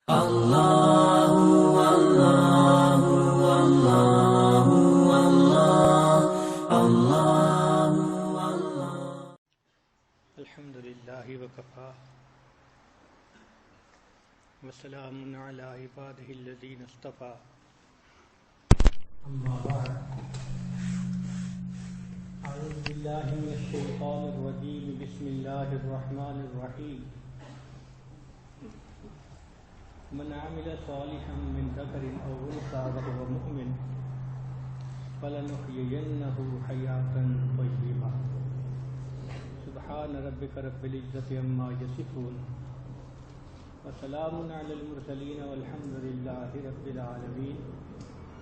اللہ اللہ اللہ اللہ اللہ اللہ۔ الحمد للہ وکفا وسلام علی عبادہ الذین اصطفیٰ، اما بعد، اعوذ باللہ من الشیطان الرجیم، بسم اللہ الرحمن الرحیم۔ من عمل صالحا من ذکر او انثى وهو مؤمن فلنحیینہ حیاۃ طیبہ۔ سبحان ربک رب العزۃ عما یصفون وسلام علی المرسلین والحمد للہ رب العالمین۔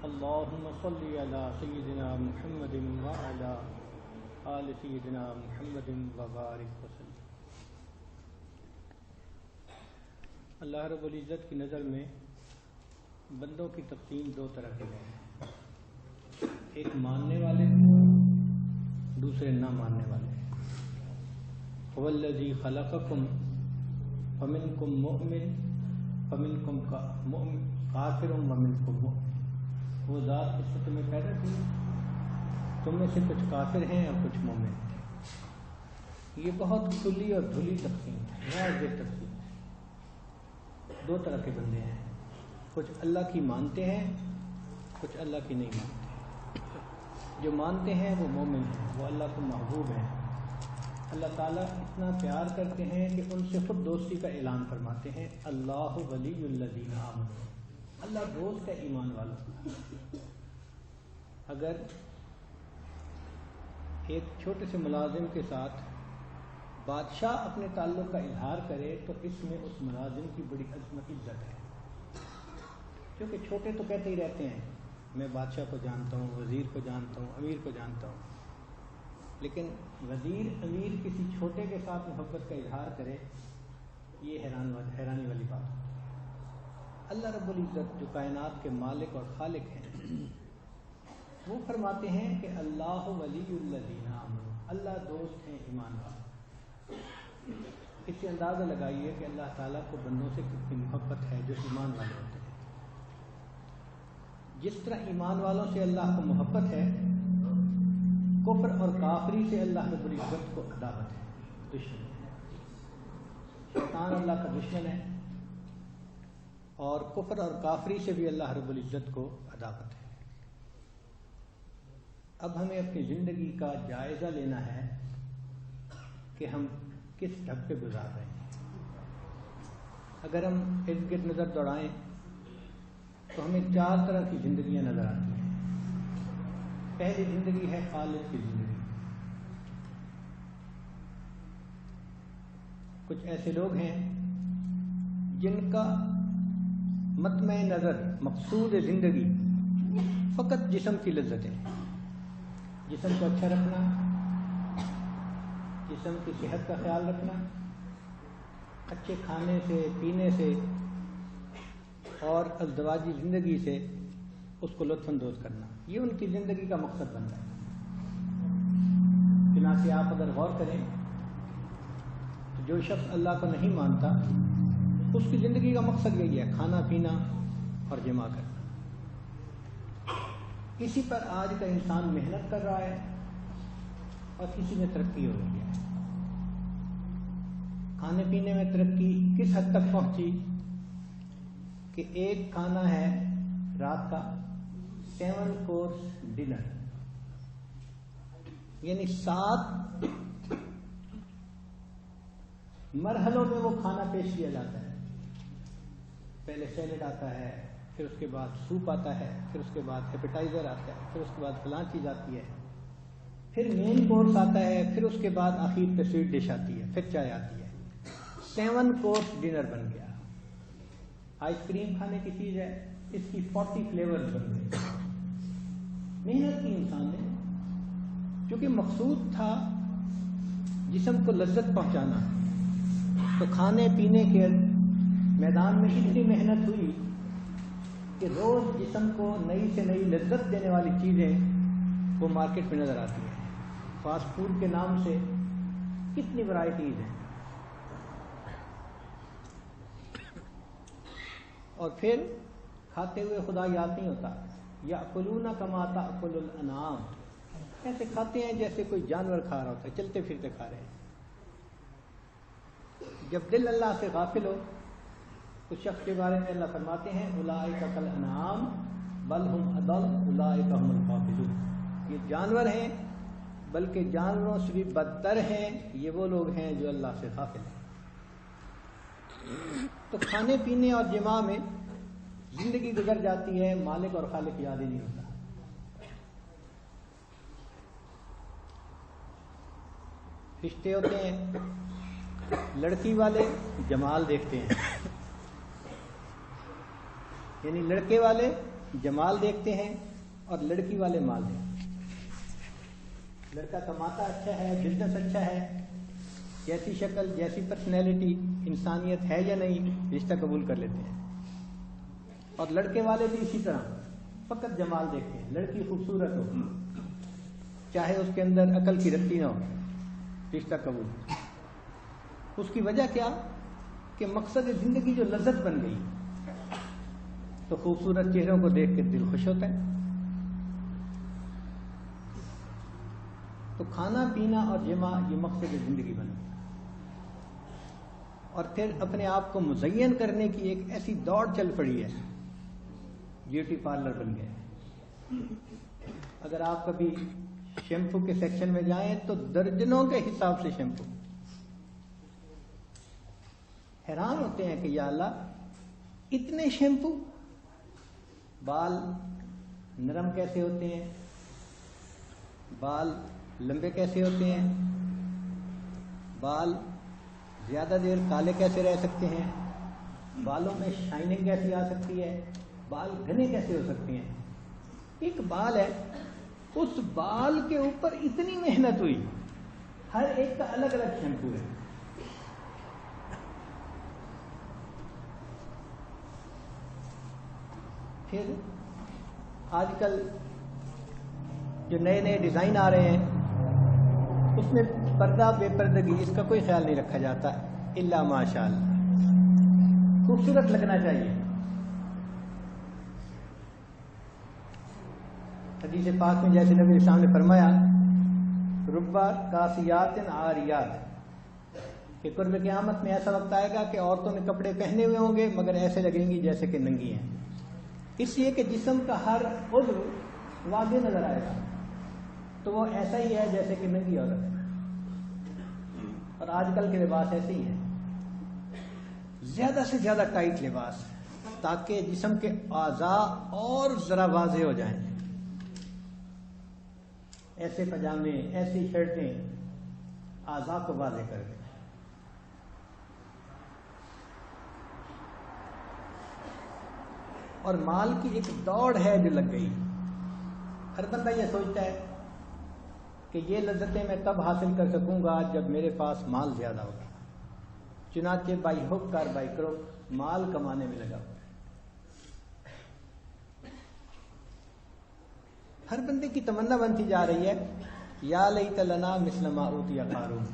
اللہم صل علی سیدنا محمد وعلی آل سیدنا محمد وبارک وسلم۔ اللہ رب العزت کی نظر میں بندوں کی تقسیم دو طرح کے ہیں، ایک ماننے والے، دوسرے نہ ماننے والے۔ هو الذی خلقکم فمنکم مؤمن فمنکم کافر ومنکم مؤمن۔ وہ ذات جس نے تمہیں پیدا کی، تم میں سے کچھ کافر ہیں اور کچھ مومن ہیں۔ یہ بہت کھلی اور دھلی تقسیم ہے، واضح تقسیم ہے۔ دو طرح کے بندے ہیں، کچھ اللہ کی مانتے ہیں، کچھ اللہ کی نہیں مانتے۔ جو مانتے ہیں وہ مومن ہیں، وہ اللہ کو محبوب ہیں۔ اللہ تعالیٰ اتنا پیار کرتے ہیں کہ ان سے خود دوستی کا اعلان فرماتے ہیں، اللہ ولی الذین آمنوا۔ اللہ دوست ہے ایمان والوں کا۔ اگر ایک چھوٹے سے ملازم کے ساتھ بادشاہ اپنے تعلق کا اظہار کرے تو اس میں اس ملازم کی بڑی عظمت عزت ہے، کیونکہ چھوٹے تو کہتے ہی رہتے ہیں میں بادشاہ کو جانتا ہوں، وزیر کو جانتا ہوں، امیر کو جانتا ہوں، لیکن وزیر امیر کسی چھوٹے کے ساتھ محبت کا اظہار کرے، یہ حیرانی والی بات ہے۔ اللہ رب العزت جو کائنات کے مالک اور خالق ہیں، وہ فرماتے ہیں کہ اللہ ولی الذین آمنوا، اللہ دوست ہیں ایمان والوں۔ اس سے اندازہ لگائیے کہ اللہ تعالیٰ کو بندوں سے کتنی محبت ہے جو ایمان والے ہوتے ہیں۔ جس طرح ایمان والوں سے اللہ کو محبت ہے، کفر اور کافری سے اللہ رب العزت کو عداوت ہے، دشمن ہے۔ شیطان اللہ کا دشمن ہے، اور کفر اور کافری سے بھی اللہ رب العزت کو عداوت ہے۔ اب ہمیں اپنی زندگی کا جائزہ لینا ہے کہ ہم کس ڈھب پہ گزار رہے ہیں۔ اگر ہم ارد گرد نظر دوڑائیں تو ہمیں چار طرح کی زندگیاں نظر آتی ہیں۔ پہلی زندگی ہے خالق کی زندگی۔ کچھ ایسے لوگ ہیں جن کا مطمع نظر، مقصود زندگی فقط جسم کی لذت ہے، جسم کو اچھا رکھنا، جسم کی صحت کا خیال رکھنا، اچھے کھانے سے، پینے سے اور ازدواجی زندگی سے اس کو لطف اندوز کرنا، یہ ان کی زندگی کا مقصد بنتا ہے۔ چنانچہ آپ اگر غور کریں تو جو شخص اللہ کو نہیں مانتا، اس کی زندگی کا مقصد یہی ہے، کھانا پینا اور جمع کرنا۔ کسی پر آج کا انسان محنت کر رہا ہے اور کسی میں ترقی ہو رہی ہے۔ کھانے پینے میں ترقی کس حد تک پہنچی کہ ایک کھانا ہے رات کا 7 کورس ڈنر، یعنی 7 مرحلوں میں وہ کھانا پیش کیا جاتا ہے۔ پہلے سیلڈ آتا ہے، پھر اس کے بعد سوپ آتا ہے، پھر اس کے بعد ایپیٹائزر آتا ہے، پھر اس کے بعد فلاں چیز آتی ہے، پھر مین کورس آتا ہے، پھر اس کے بعد آخر پہ سویٹ ڈش آتی ہے، پھر چائے آتی ہے۔ 7 کورس ڈنر بن گیا۔ آئس کریم کھانے کی چیز ہے، اس کی 40 فلیورز بن گئے۔ محنت کی انسان نے، کیونکہ مقصود تھا جسم کو لذت پہنچانا، تو کھانے پینے کے میدان میں اتنی محنت ہوئی کہ روز جسم کو نئی سے نئی لذت دینے والی چیزیں وہ مارکیٹ میں نظر آتی ہیں۔ فاسٹ فوڈ کے نام سے کتنی ورائٹیز ہیں۔ اور پھر کھاتے ہوئے خدا یاد نہیں ہوتا. یأکلون کما تأکل الانعام، ایسے کھاتے ہیں جیسے کوئی جانور کھا رہا ہوتا ہے، چلتے پھرتے کھا رہے ہیں. جب دل اللہ سے غافل ہو، اس شخص کے بارے میں اللہ فرماتے ہیں اولئک کالانعام بل هم اضل اولئک هم الغافلون، یہ جانور ہیں بلکہ جانوروں سے بھی بدتر ہیں، یہ وہ لوگ ہیں جو اللہ سے غافل ہیں. تو کھانے پینے اور جماع میں زندگی گزر جاتی ہے، مالک اور خالق یاد ہی نہیں ہوتا. رشتے ہوتے ہیں، لڑکی والے جمال دیکھتے ہیں، یعنی لڑکے والے جمال دیکھتے ہیں اور لڑکی والے مال دیکھتے ہیں. لڑکا کماتا اچھا ہے، بزنس اچھا ہے، جیسی شکل جیسی پرسنالٹی انسانیت ہے یا نہیں، رشتہ قبول کر لیتے ہیں. اور لڑکے والے بھی اسی طرح فقط جمال دیکھتے ہیں. لڑکی خوبصورت ہو، چاہے اس کے اندر عقل کی رتی نہ ہو، رشتہ قبول. اس کی وجہ کیا کہ مقصد زندگی جو لذت بن گئی، تو خوبصورت چہروں کو دیکھ کے دل خوش ہوتا ہے. تو کھانا پینا اور جماع یہ مقصد زندگی بن گئی. اور پھر اپنے آپ کو مزین کرنے کی ایک ایسی دوڑ چل پڑی ہے، بیوٹی پارلر بن گئے. اگر آپ کبھی شیمپو کے سیکشن میں جائیں تو درجنوں کے حساب سے شیمپو. حیران ہوتے ہیں کہ یا اللہ اتنے شیمپو. بال نرم کیسے ہوتے ہیں، بال لمبے کیسے ہوتے ہیں، بال زیادہ دیر کالے کیسے رہ سکتے ہیں، بالوں میں شائننگ کیسی آ سکتی ہے، بال گھنے کیسے ہو سکتے ہیں. ایک بال ہے، اس بال کے اوپر اتنی محنت ہوئی، ہر ایک کا الگ الگ شیمپو ہے. پھر آج کل جو نئے نئے ڈیزائن آ رہے ہیں اس میں پردہ بے پردگی اس کا کوئی خیال نہیں رکھا جاتا الا ماشاء اللہ. خوبصورت لگنا چاہیے. حدیث پاک میں جیسے نبی اسلام نے فرمایا ربا کاسیات عاریات، کہ قرب قیامت میں ایسا وقت آئے گا کہ عورتوں نے کپڑے پہنے ہوئے ہوں گے مگر ایسے لگیں گی جیسے کہ ننگی ہیں. اس لیے کہ جسم کا ہر عضو واضح نظر آئے گا، تو وہ ایسا ہی ہے جیسے کہ ننگی عورت ہے. اور آج کل کے لباس ایسے ہی ہیں، زیادہ سے زیادہ ٹائٹ لباس تاکہ جسم کے اعضاء اور ذرا واضح ہو جائیں. ایسے پجامے، ایسی شرٹیں اعضاء کو واضح کر دیں. اور مال کی ایک دوڑ ہے جو لگ گئی. ہر بندہ یہ سوچتا ہے کہ یہ لذتیں میں تب حاصل کر سکوں گا جب میرے پاس مال زیادہ ہوگا. چنانچہ بائی ہک اور بائی کروک مال کمانے میں لگا ہوا ہے. ہر بندے کی تمنا بنتی جا رہی ہے یا لیت لنا مثل ما اوتی قارون،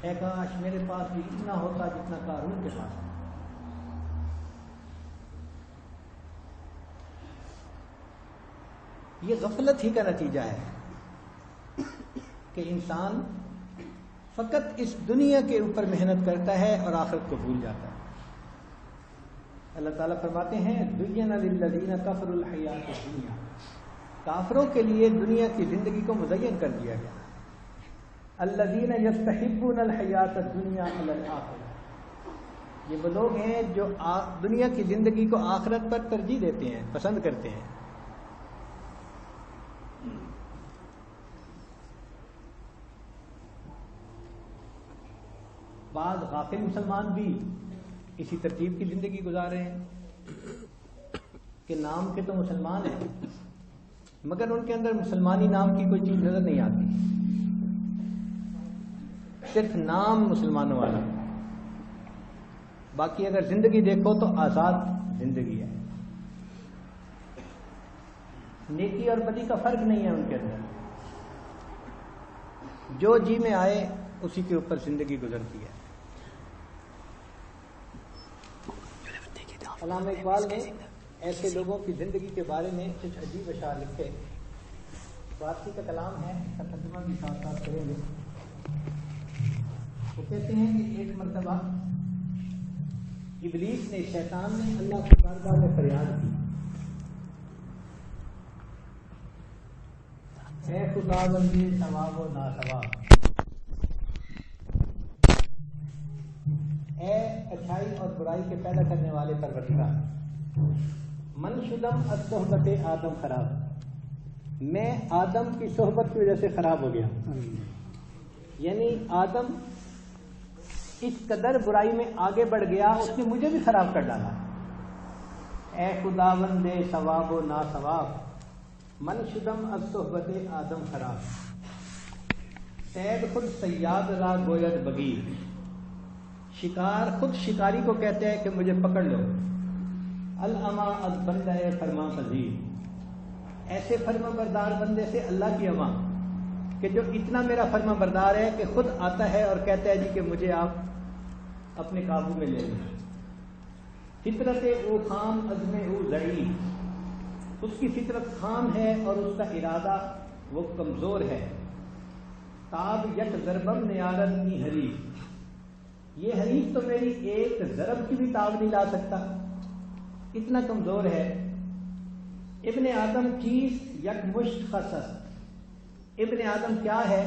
اے کاش میرے پاس بھی اتنا ہوتا جتنا قارون کے پاس. یہ غفلت ہی کا نتیجہ ہے کہ انسان فقط اس دنیا کے اوپر محنت کرتا ہے اور آخرت کو بھول جاتا ہے. اللہ تعالیٰ فرماتے ہیں زُيِّنَ لِلَّذِينَ كَفَرُوا الْحَيَاةُ الدُّنْيَا، کافروں کے لیے دنیا کی زندگی کو مزین کر دیا گیا. الَّذِينَ يَسْتَحِبُّونَ الْحَيَاةَ الدُّنْيَا عَلَى الْآخِرَةِ، یہ وہ لوگ ہیں جو دنیا کی زندگی کو آخرت پر ترجیح دیتے ہیں، پسند کرتے ہیں. بعض غافل مسلمان بھی اسی ترتیب کی زندگی گزار رہے ہیں کہ نام کے تو مسلمان ہیں مگر ان کے اندر مسلمانی نام کی کوئی چیز نظر نہیں آتی، صرف نام مسلمانوں والا. باقی اگر زندگی دیکھو تو آزاد زندگی ہے، نیکی اور بدی کا فرق نہیں ہے ان کے اندر. جو جی میں آئے اسی کے اوپر زندگی گزرتی ہے. علامہ اقبال نے ایسے لوگوں کی زندگی کے بارے میں کچھ عجیب اشعار لکھے. فارسی کا کلام ہے، اس کا ترجمہ بھی ساتھ ساتھ کریں گے. وہ کہتے ہیں کہ ایک مرتبہ ابلیس نے، شیطان نے اللہ کی بارگاہ میں فریاد کی، اے خدا بندے ثواب و ناثواب، اے اچھائی اور برائی کے پیدا کرنے والے پروردگار، من شدم از صحبت آدم خراب، میں آدم کی صحبت کی وجہ سے خراب ہو گیا. یعنی آدم اس قدر برائی میں آگے بڑھ گیا، اس نے مجھے بھی خراب کر ڈالا. اے خداوند ثواب و ناثواب، من شدم از صحبت آدم خراب، سید خود صیاد را گوید بگیر، شکار خود شکاری کو کہتے ہیں کہ مجھے پکڑ لو. الاما از بندہ فرما پذیر، ایسے فرما بردار بندے سے اللہ کی اما کہ جو اتنا میرا فرما بردار ہے کہ خود آتا ہے اور کہتا ہے جی کہ مجھے آپ اپنے قابو میں لے لیں. فطرت او خام عزم او ضعیف، اس کی فطرت خام ہے اور اس کا ارادہ وہ کمزور ہے. تاب یک ضربم نیارت کی حریف، یہ حریف تو میری ایک ضرب کی بھی تاب نہیں لا سکتا، اتنا کمزور ہے. ابن آدم چیز یک مشت خصص، ابن آدم کیا ہے؟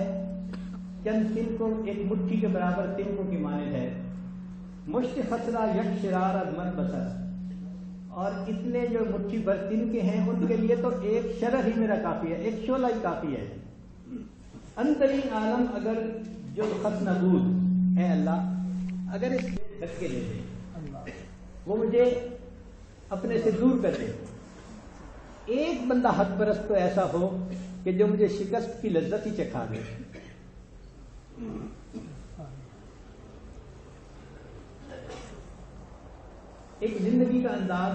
چند تنکوں، ایک مٹھی کے برابر تنکوں کی مانند ہے. مشت خسرہ یک شرار از من بسر، اور اتنے جو مٹھی بھر تنکے ہیں ان کے لیے تو ایک شرح ہی میرا کافی ہے، ایک شعلہ ہی کافی ہے. انتری عالم اگر جو خط نبود، اے اللہ اگر اس دھکے لے دے، وہ مجھے اپنے سے دور کر دے. ایک بندہ حق پرست تو ایسا ہو کہ جو مجھے شکست کی لذت ہی چکھا دے. ایک زندگی کا انداز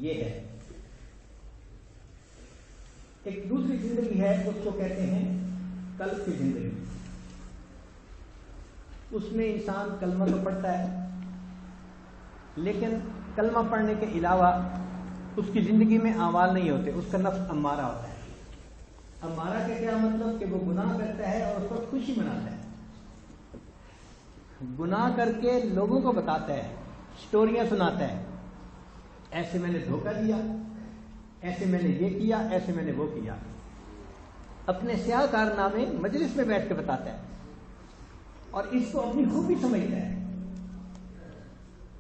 یہ ہے. ایک دوسری زندگی ہے، اس کو کہتے ہیں قلب کی زندگی. اس میں انسان کلمہ تو پڑھتا ہے، لیکن کلمہ پڑھنے کے علاوہ اس کی زندگی میں اعمال نہیں ہوتے، اس کا نفس امارہ ہوتا ہے. امارہ کا کیا مطلب؟ کہ وہ گناہ کرتا ہے اور اس کو خوشی مناتا ہے. گناہ کر کے لوگوں کو بتاتا ہے، سٹوریاں سناتا ہے، ایسے میں نے دھوکہ دیا، ایسے میں نے یہ کیا، ایسے میں نے وہ کیا. اپنے سیاہ کارنامے مجلس میں بیٹھ کے بتاتا ہے اور اس کو اپنی خوبی سمجھتا ہے.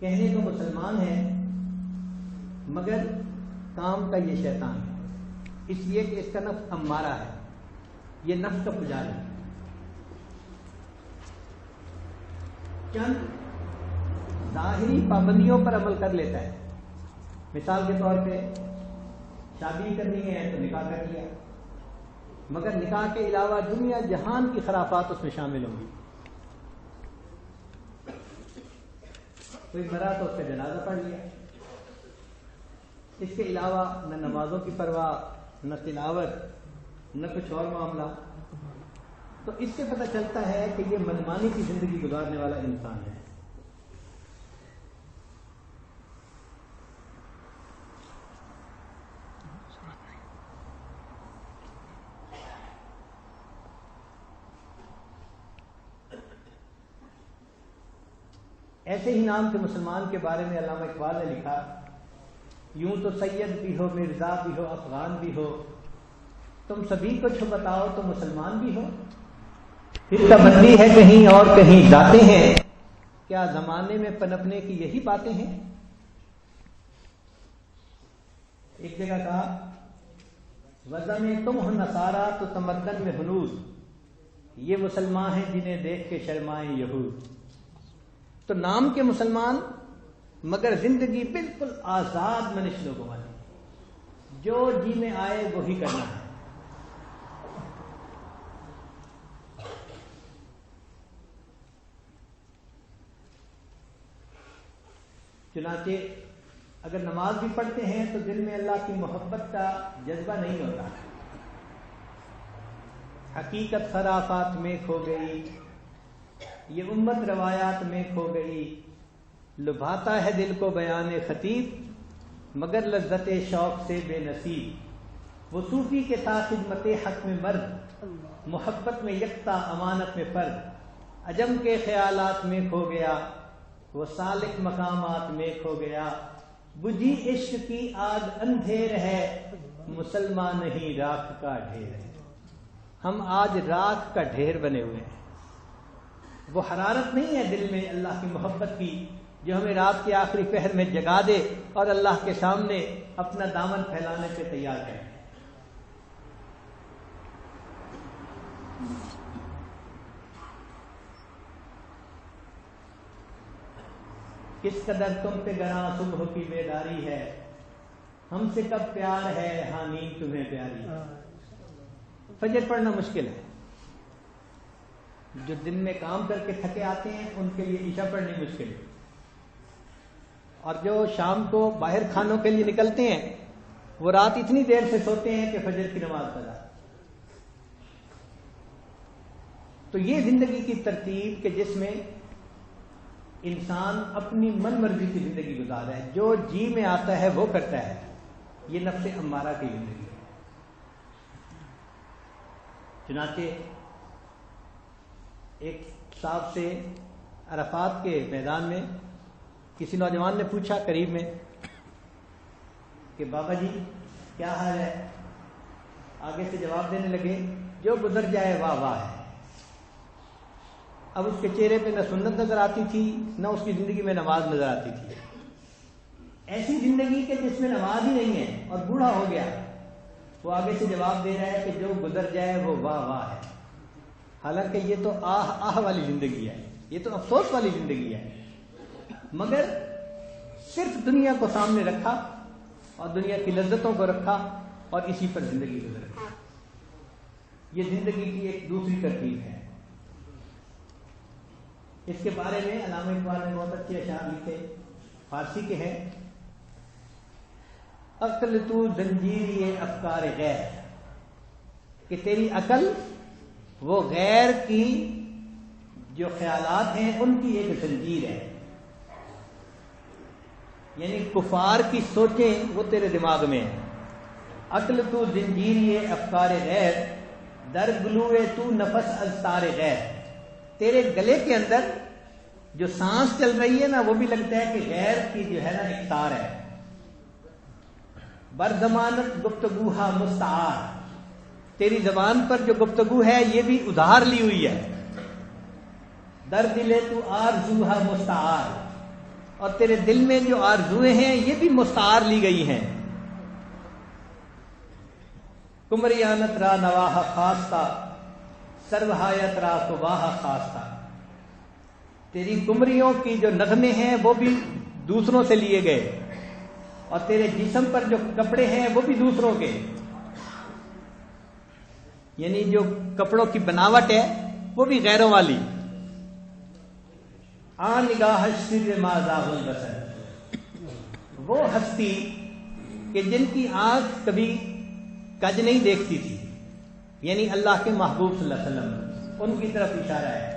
کہنے کو مسلمان ہے مگر کام کا یہ شیطان ہے، اس لیے کہ اس کا نفس امارہ ہے، یہ نفس کا پجاری ہے. چند ظاہری پابندیوں پر عمل کر لیتا ہے. مثال کے طور پہ شادی کرنی ہے تو نکاح کر لیا، مگر نکاح کے علاوہ دنیا جہان کی خرافات اس میں شامل ہوں گی. کوئی مرا تو اس کا جنازہ پڑھ لیا. اس کے علاوہ نہ نمازوں کی پرواہ، نہ تلاوت، نہ کچھ اور معاملہ. تو اس سے پتہ چلتا ہے کہ یہ منمانی کی زندگی گزارنے والا انسان ہے. ایسے ہی نام کے مسلمان کے بارے میں علامہ اقبال نے لکھا، یوں تو سید بھی ہو، مرزا بھی ہو، افغان بھی ہو، تم سبھی کو چھو بتاؤ تو مسلمان بھی ہو. پھر تبدیلی ہے کہیں اور کہیں جاتے ہیں، کیا زمانے میں پنپنے کی یہی باتیں ہیں. ایک جگہ کہا، وزن تم ہو نصارا تو تمدن میں ہنود، یہ مسلمان ہیں جنہیں دیکھ کے شرمائیں یہود. تو نام کے مسلمان مگر زندگی بالکل آزاد منش لوگوں والی، جو جی میں آئے وہی کرنا ہے. چنانچہ اگر نماز بھی پڑھتے ہیں تو دل میں اللہ کی محبت کا جذبہ نہیں ہوتا. حقیقت خرافات میں کھو گئی، یہ امت روایات میں کھو گئی، لبھاتا ہے دل کو بیان خطیب مگر لذت شوق سے بے نصیب. وہ صوفی کے تھا خدمت حق میں مرد محبت میں یکتا امانت میں فرد. عجم کے خیالات میں کھو گیا وہ سالک مقامات میں کھو گیا. بجھی عشق کی آگ اندھیر ہے مسلمان نہیں راکھ کا ڈھیر ہے. ہم آج راکھ کا ڈھیر بنے ہوئے ہیں. وہ حرارت نہیں ہے دل میں اللہ کی محبت کی جو ہمیں رات کے آخری پہر میں جگا دے اور اللہ کے سامنے اپنا دامن پھیلانے سے تیار کرے. کس قدر تم پہ گراں صبح کی بیداری ہے ہم سے کب پیار ہے ہاں نیند تمہیں پیاری. فجر پڑھنا مشکل ہے. جو دن میں کام کر کے تھکے آتے ہیں ان کے لیے عشاء پڑھنی مشکل ہے. اور جو شام کو باہر کھانوں کے لیے نکلتے ہیں وہ رات اتنی دیر سے سوتے ہیں کہ فجر کی نماز پڑھا. تو یہ زندگی کی ترتیب کہ جس میں انسان اپنی من مرضی کی زندگی گزارا ہے. جو جی میں آتا ہے وہ کرتا ہے. یہ نفس امارہ کی زندگی ہے. چنانچہ ایک صاحب سے عرفات کے میدان میں کسی نوجوان نے پوچھا قریب میں کہ بابا جی کیا حال ہے. آگے سے جواب دینے لگے جو گزر جائے واہ واہ ہے. اب اس کے چہرے پہ نہ سنت نظر آتی تھی نہ اس کی زندگی میں نماز نظر آتی تھی. ایسی زندگی کے جس میں نماز ہی نہیں ہے اور بوڑھا ہو گیا وہ آگے سے جواب دے رہا ہے کہ جو گزر جائے وہ واہ واہ ہے. حالانکہ یہ تو آہ آہ والی زندگی ہے. یہ تو افسوس والی زندگی ہے. مگر صرف دنیا کو سامنے رکھا اور دنیا کی لذتوں کو رکھا اور اسی پر زندگی گزر. یہ زندگی کی ایک دوسری ترتیب ہے. اس کے بارے میں علامہ اقبال نے بہت اچھے اشعار لکھے فارسی کے ہیں. عقل تو زنجیر یہ افکار غیر کہ تیری عقل وہ غیر کی جو خیالات ہیں ان کی ایک زنجیر ہے. یعنی کفار کی سوچیں وہ تیرے دماغ میں ہیں. عقل تو زنجیر یہ افکار غیر در گلوے تو نفس ازتار غیر. تیرے گلے کے اندر جو سانس چل رہی ہے نا وہ بھی لگتا ہے کہ غیر کی جو ہے نا ایک تار ہے. برضمانت گفتگوہا مستعار. تیری زبان پر جو گفتگو ہے یہ بھی ادھار لی ہوئی ہے. در دلے تو آرزوہا مستعار. اور تیرے دل میں جو آرزویں ہیں یہ بھی مستعار لی گئی ہیں. کمریانت را نواہ خاصتا سروہایت را صباہ خاصتا. تیری کمریوں کی جو نغمے ہیں وہ بھی دوسروں سے لیے گئے اور تیرے جسم پر جو کپڑے ہیں وہ بھی دوسروں کے. یعنی جو کپڑوں کی بناوٹ ہے وہ بھی غیروں والی. آ نگاہ سر ما زاغ البصر. وہ ہستی کہ جن کی آنکھ کبھی کج نہیں دیکھتی تھی یعنی اللہ کے محبوب صلی اللہ علیہ وسلم ان کی طرف اشارہ ہے.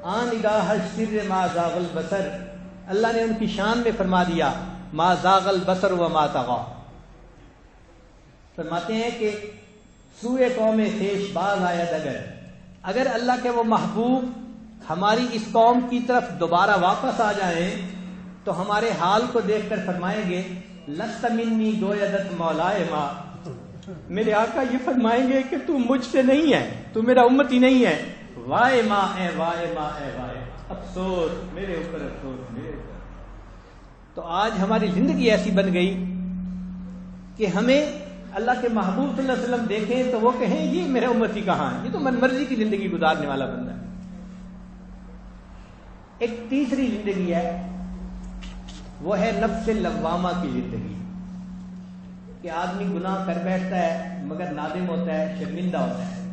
آ نگاہ سر ما زاغ البصر. اللہ نے ان کی شان میں فرما دیا ما زاغ البصر و ما طغى. فرماتے ہیں کہ سوئے قوم خویش باز آید اگر اللہ کے وہ محبوب ہماری اس قوم کی طرف دوبارہ واپس آ جائیں تو ہمارے حال کو دیکھ کر فرمائیں گے لست منی گویدت مولائے ما. میرے آقا یہ فرمائیں گے کہ تو مجھ سے نہیں ہے, تو میرا امتی نہیں ہے. وائے ماں اے وائے ماں اے وائے, افسوس میرے اوپر افسوس میرے اوپر. تو آج ہماری زندگی ایسی بن گئی کہ ہمیں اللہ کے محبوب صلی اللہ علیہ وسلم دیکھیں تو وہ کہیں یہ میرا امتی کہاں ہے, یہ تو من مرضی کی زندگی گزارنے والا بندہ ہے. ایک تیسری زندگی ہے وہ ہے نفس لوامہ کی زندگی کہ آدمی گناہ کر بیٹھتا ہے مگر نادم ہوتا ہے, شرمندہ ہوتا ہے.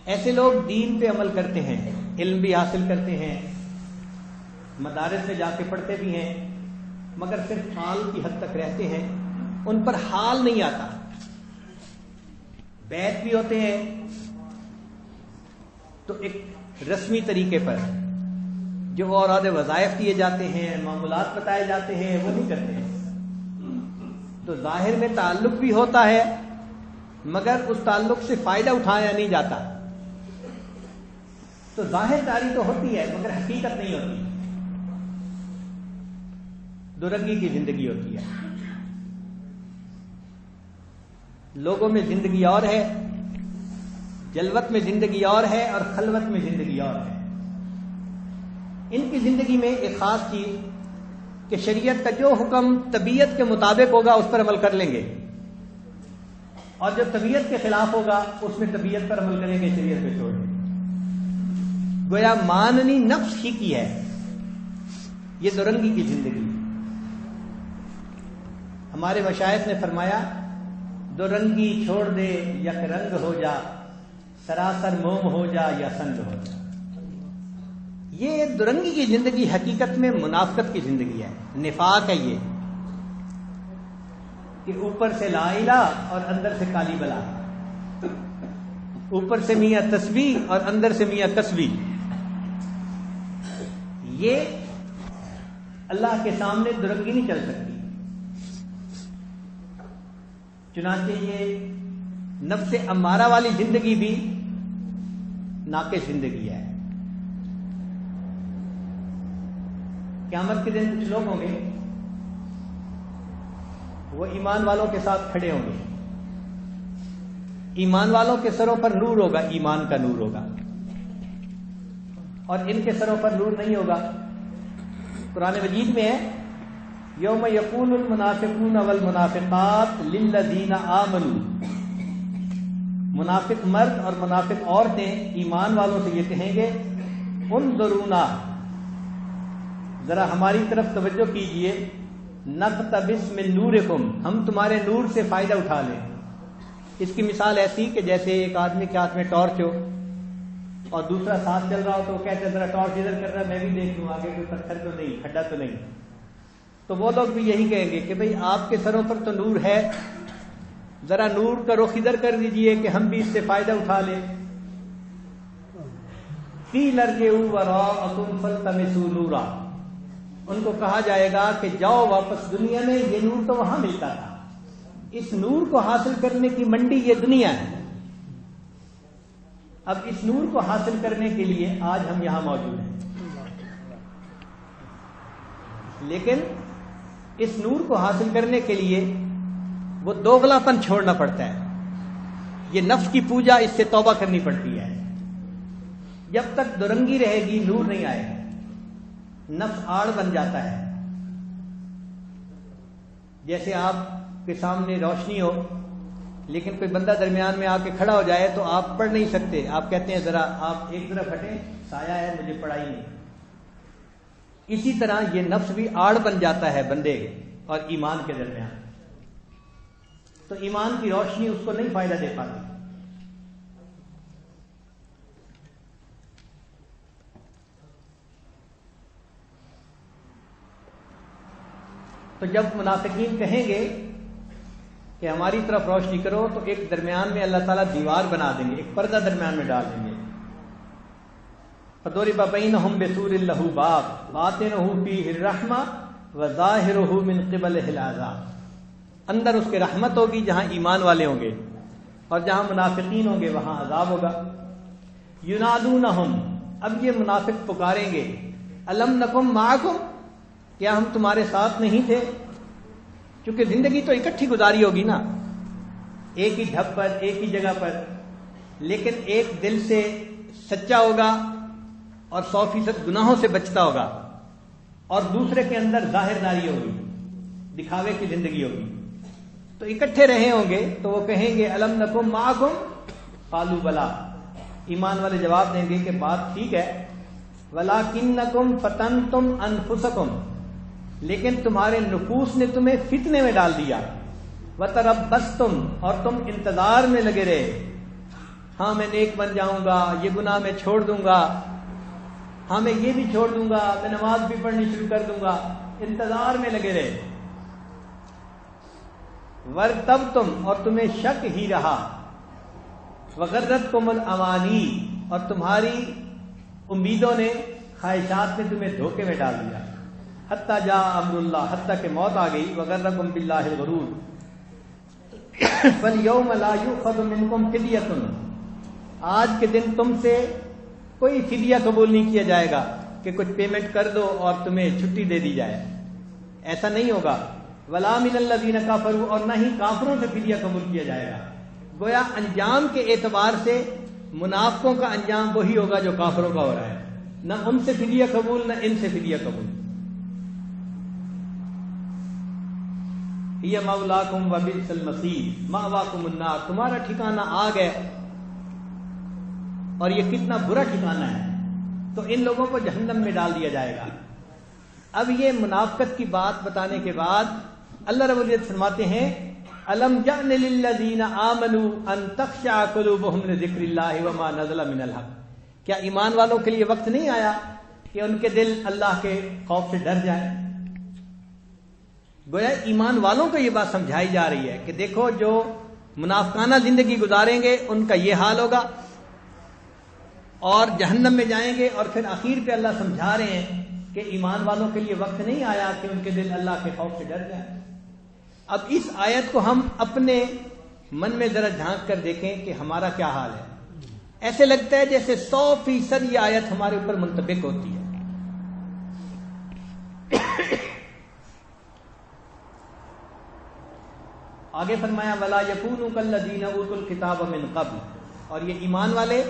ایسے لوگ دین پہ عمل کرتے ہیں, علم بھی حاصل کرتے ہیں, مدارس میں جا کے پڑھتے بھی ہیں مگر صرف حال کی حد تک رہتے ہیں. ان پر حال نہیں آتا. بیت بھی ہوتے ہیں تو ایک رسمی طریقے پر جو اور عہدے وظائف دیے جاتے ہیں، معمولات بتائے جاتے ہیں، وہ نہیں کرتے ہیں۔ تو ظاہر میں تعلق بھی ہوتا ہے مگر اس تعلق سے فائدہ اٹھایا نہیں جاتا۔ تو ظاہر داری تو ہوتی ہے مگر حقیقت نہیں ہوتی، دو رنگی کی زندگی ہوتی ہے۔ لوگوں میں زندگی اور ہے، جلوت میں زندگی اور ہے، اور خلوت میں زندگی اور ہے۔ ان کی زندگی میں ایک خاص چیز کہ شریعت کا جو حکم طبیعت کے مطابق ہوگا اس پر عمل کر لیں گے، اور جو طبیعت کے خلاف ہوگا اس میں طبیعت پر عمل کریں گے، شریعت پہ چھوڑ دیں گے۔ گویا ماننی نفس ہی کی ہے یہ دو رنگی کی زندگی۔ ہمارے مشائخ نے فرمایا دو رنگی چھوڑ دے یک رنگ ہو جا، سراسر موم ہو جا یا سنگ ہو جا۔ یہ دو رنگی کی زندگی حقیقت میں منافقت کی زندگی ہے، نفاق ہے یہ، کہ اوپر سے لا الہ اور اندر سے کالی بلا، اوپر سے میاں تسبیح اور اندر سے میاں تسبیح۔ یہ اللہ کے سامنے دو رنگی نہیں چل سکتی۔ چنانچہ یہ نفس امارہ والی زندگی بھی ناقص زندگی ہے۔ قیامت کے دن کچھ لوگ ہوں گے وہ ایمان والوں کے ساتھ کھڑے ہوں گے، ایمان والوں کے سروں پر نور ہوگا، ایمان کا نور ہوگا، اور ان کے سروں پر نور نہیں ہوگا۔ قرآن مجید میں ہے یوم یقول المنافقون والمنافقات للذین آمنوا، منافق مرد اور منافق عورتیں ایمان والوں سے یہ کہیں گے انظرونا، ذرا ہماری طرف توجہ کیجئے، نقتبس من نورکم، ہم تمہارے نور سے فائدہ اٹھا لیں۔ اس کی مثال ایسی کہ جیسے ایک آدمی کے ہاتھ میں ٹارچ ہو اور دوسرا ساتھ چل رہا ہو تو وہ کہتے ہیں ذرا ٹارچ ادھر کر رہا ہے میں بھی دیکھ لوں آگے کوئی پتھر تو نہیں، کھڈا تو نہیں۔ تو وہ لوگ بھی یہی کہیں گے کہ بھئی آپ کے سروں پر تو نور ہے، ذرا نور کا رخ ادھر کر دیجئے کہ ہم بھی اس سے فائدہ اٹھا لیں۔ قیل ارجعوا وراءکم فالتمسوا نورا، ان کو کہا جائے گا کہ جاؤ واپس دنیا میں، یہ نور تو وہاں ملتا تھا، اس نور کو حاصل کرنے کی منڈی یہ دنیا ہے، اب اس نور کو حاصل کرنے کے لیے آج ہم یہاں موجود ہیں۔ لیکن اس نور کو حاصل کرنے کے لیے وہ دوغلا پن چھوڑنا پڑتا ہے، یہ نفس کی پوجا، اس سے توبہ کرنی پڑتی ہے۔ جب تک دورنگی رہے گی نور نہیں آئے گا، نفس آڑ بن جاتا ہے۔ جیسے آپ کے سامنے روشنی ہو لیکن کوئی بندہ درمیان میں آ کے کھڑا ہو جائے تو آپ پڑھ نہیں سکتے، آپ کہتے ہیں ذرا آپ ایک طرف ہٹیں، سایہ ہے مجھے پڑھائی نہیں۔ اسی طرح یہ نفس بھی آڑ بن جاتا ہے بندے اور ایمان کے درمیان، تو ایمان کی روشنی اس کو نہیں فائدہ دے پاتی۔ تو جب منافقین کہیں گے کہ ہماری طرف روشنی کرو تو ایک درمیان میں اللہ تعالیٰ دیوار بنا دیں گے، ایک پردہ درمیان میں ڈال دیں گے۔ فَضُرِبَ بَيْنَهُمْ بِسُورٍ لَهُ بَابٌ بَاطِنُهُ فِيهِ الرَّحْمَةُ وَظَاهِرُهُ مِنْ قِبَلِهِ الْعَذَابُ، اندر اس کے رحمت ہوگی جہاں ایمان والے ہوں گے، اور جہاں منافقین ہوں گے وہاں عذاب ہوگا۔ يُنَادُونَهُمْ، اب یہ منافق پکاریں گے، أَلَمْ نَكُنْ مَعَكُمْ، کیا ہم تمہارے ساتھ نہیں تھے؟ چونکہ زندگی تو اکٹھی گزاری ہوگی نا، ایک ہی ڈھب پر، ایک ہی جگہ پر، لیکن ایک دل سے سچا ہوگا اور 100% گناہوں سے بچتا ہوگا، اور دوسرے کے اندر ظاہر داری ہوگی، دکھاوے کی زندگی ہوگی، تو اکٹھے رہے ہوں گے تو وہ کہیں گے الم نکم معکم، قالوا بلا، ایمان والے جواب دیں گے کہ بات ٹھیک ہے، ولکنکم فتنتم انفسکم، لیکن تمہارے نفوس نے تمہیں فتنے میں ڈال دیا، وتربصتم، اور تم انتظار میں لگے رہے، ہاں میں نیک بن جاؤں گا، یہ گناہ میں چھوڑ دوں گا، ہاں میں یہ بھی چھوڑ دوں گا، میں نماز بھی پڑھنی شروع کر دوں گا، انتظار میں لگے رہے۔ وارتبتم، اور تمہیں شک ہی رہا، وغرتکم الامانی، اور تمہاری امیدوں نے، خواہشات نے تمہیں دھوکے میں ڈال دیا. حتی جاء امر اللہ، حتیٰ کہ موت آ گئی. وغرکم باللہ الغرور. فالیوم لا یؤخذ منکم فدیۃ، آج کے دن تم سے کوئی فدیہ قبول نہیں کیا جائے گا کہ کچھ پیمنٹ کر دو اور تمہیں چھٹی دے دی جائے. ایسا نہیں ہوگا. ولا من الذین کفروا، اور نہ ہی کافروں سے فدیہ قبول کیا جائے گا. گویا انجام کے اعتبار سے منافقوں کا انجام وہی ہوگا جو کافروں کا ہو رہا ہے. نہ ان سے فدیہ قبول، نہ ان سے فدیہ قبول. یہ مولاکم وبئس المصیر مأواکم النار، تمہارا ٹھکانہ آگ ہے اور یہ کتنا برا ٹھکانہ ہے. تو ان لوگوں کو جہنم میں ڈال دیا جائے گا. اب یہ منافقت کی بات بتانے کے بعد اللہ رب العزت فرماتے ہیں الم یأن للذین آمنوا ان تخشع قلوبهم لذکر اللہ وما نزل من الحق، کیا ایمان والوں کے لیے وقت نہیں آیا کہ ان کے دل اللہ کے خوف سے ڈر جائے؟ گویا ایمان والوں کو یہ بات سمجھائی جا رہی ہے کہ دیکھو جو منافقانہ زندگی گزاریں گے ان کا یہ حال ہوگا اور جہنم میں جائیں گے. اور پھر آخر پہ اللہ سمجھا رہے ہیں کہ ایمان والوں کے لیے وقت نہیں آیا کہ ان کے دل اللہ کے خوف سے ڈر جائے. اب اس آیت کو ہم اپنے من میں ذرا جھانک کر دیکھیں کہ ہمارا کیا حال ہے. ایسے لگتا ہے جیسے 100% یہ آیت ہمارے اوپر منطبق ہوتی ہے. آگے فرمایا ولا یکونوا کالذین اوتوا الکتاب من قبل، اور یہ ایمان والے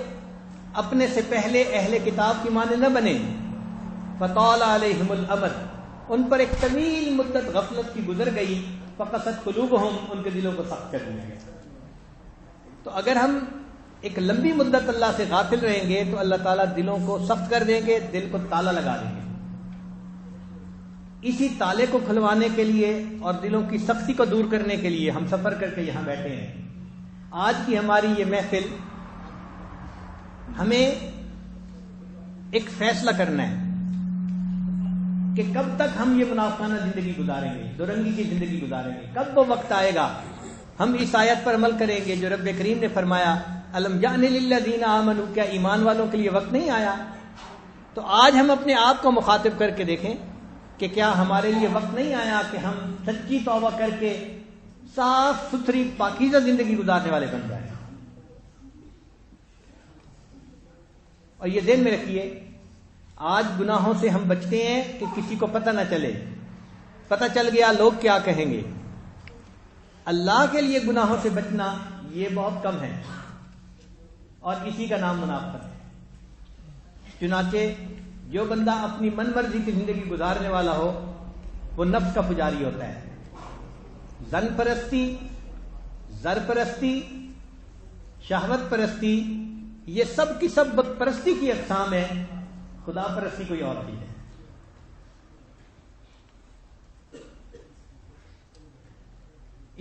اپنے سے پہلے اہل کتاب کی مانند نہ بنے. فطال علیہم الامد، ان پر ایک طویل مدت غفلت کی گزر گئی. فقست قلوبہم، ان کے دلوں کو سخت کر دیا گیا. تو اگر ہم ایک لمبی مدت اللہ سے غافل رہیں گے تو اللہ تعالیٰ دلوں کو سخت کر دیں گے، دل کو تالا لگا دیں گے. اسی تالے کو کھلوانے کے لیے اور دلوں کی سختی کو دور کرنے کے لیے ہم سفر کر کے یہاں بیٹھے ہیں. آج کی ہماری یہ محفل ہمیں ایک فیصلہ کرنا ہے کہ کب تک ہم یہ منافقانہ زندگی گزاریں گے، دورنگی کی زندگی گزاریں گے. کب وہ وقت آئے گا ہم اس آیت پر عمل کریں گے جو رب کریم نے فرمایا الم یأن للذین آمنوا، کیا ایمان والوں کے لیے وقت نہیں آیا؟ تو آج ہم اپنے آپ کو مخاطب کر کے دیکھیں کہ کیا ہمارے لیے وقت نہیں آیا کہ ہم سچی توبہ کر کے صاف ستھری پاکیزہ زندگی گزارنے والے بن جائیں. اور یہ ذہن میں رکھیے آج گناہوں سے ہم بچتے ہیں کہ کسی کو پتہ نہ چلے. پتہ چل گیا لوگ کیا کہیں گے. اللہ کے لیے گناہوں سے بچنا یہ بہت کم ہے اور اسی کا نام منافقت ہے. چنانچہ جو بندہ اپنی من مرضی کی زندگی گزارنے والا ہو وہ نفس کا پجاری ہوتا ہے. زن پرستی، زر پرستی، شہوت پرستی، یہ سب کی سب بت پرستی کی اقسام ہے. خدا پرستی کوئی اور چیز ہے.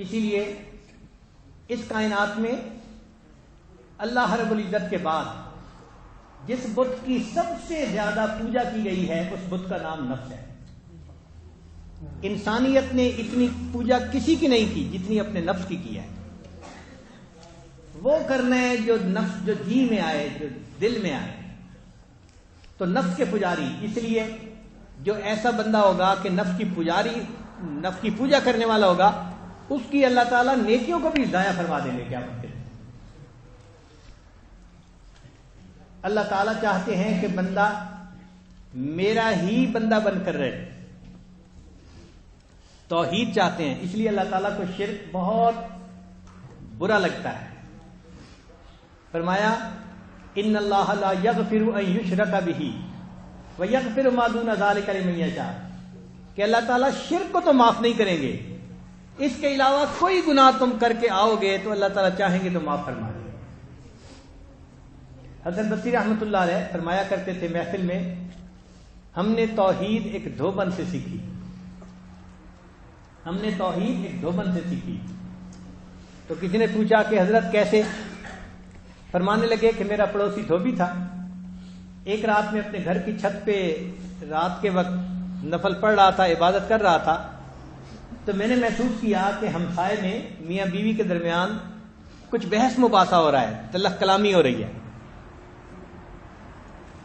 اسی لیے اس کائنات میں اللہ رب العزت کے بعد جس بت کی سب سے زیادہ پوجا کی گئی ہے اس بت کا نام نفس ہے. انسانیت نے اتنی پوجا کسی کی نہیں کی جتنی اپنے نفس کی ہے. وہ کرنا ہے جو نفس، جو جی میں آئے، جو دل میں آئے. تو نفس کے پجاری، اس لیے جو ایسا بندہ ہوگا کہ نفس کی پوجا کرنے والا ہوگا اس کی اللہ تعالیٰ نیکیوں کو بھی ضائع فرما دیں گے. کیا بولتے ہیں؟ اللہ تعالیٰ چاہتے ہیں کہ بندہ میرا ہی بندہ بن کر رہے. توحید چاہتے ہیں، اس لیے اللہ تعالیٰ کو شرک بہت برا لگتا ہے. فرمایا ان اللہ لا یغفر ان یشرک بہ ویغفر ما دون ذلک لمن یشاء، کہ اللہ تعالیٰ شرک کو تو معاف نہیں کریں گے، اس کے علاوہ کوئی گناہ تم کر کے آؤ گے تو اللہ تعالیٰ چاہیں گے تو معاف فرما دیں گے. حسن بصری رحمۃ اللہ علیہ فرمایا کرتے تھے محفل میں، ہم نے توحید ایک دھوبن سے سیکھی. ہم نے توحید ایک دھوبن سے سیکھی. تو کسی نے پوچھا کہ حضرت کیسے؟ فرمانے لگے کہ میرا پڑوسی دھوبی تھا، ایک رات میں اپنے گھر کی چھت پہ رات کے وقت نفل پڑھ رہا تھا، عبادت کر رہا تھا. تو میں نے محسوس کیا کہ ہمسائے میں میاں بیوی کے درمیان کچھ بحث مباحثہ ہو رہا ہے، تلخ کلامی ہو رہی ہے.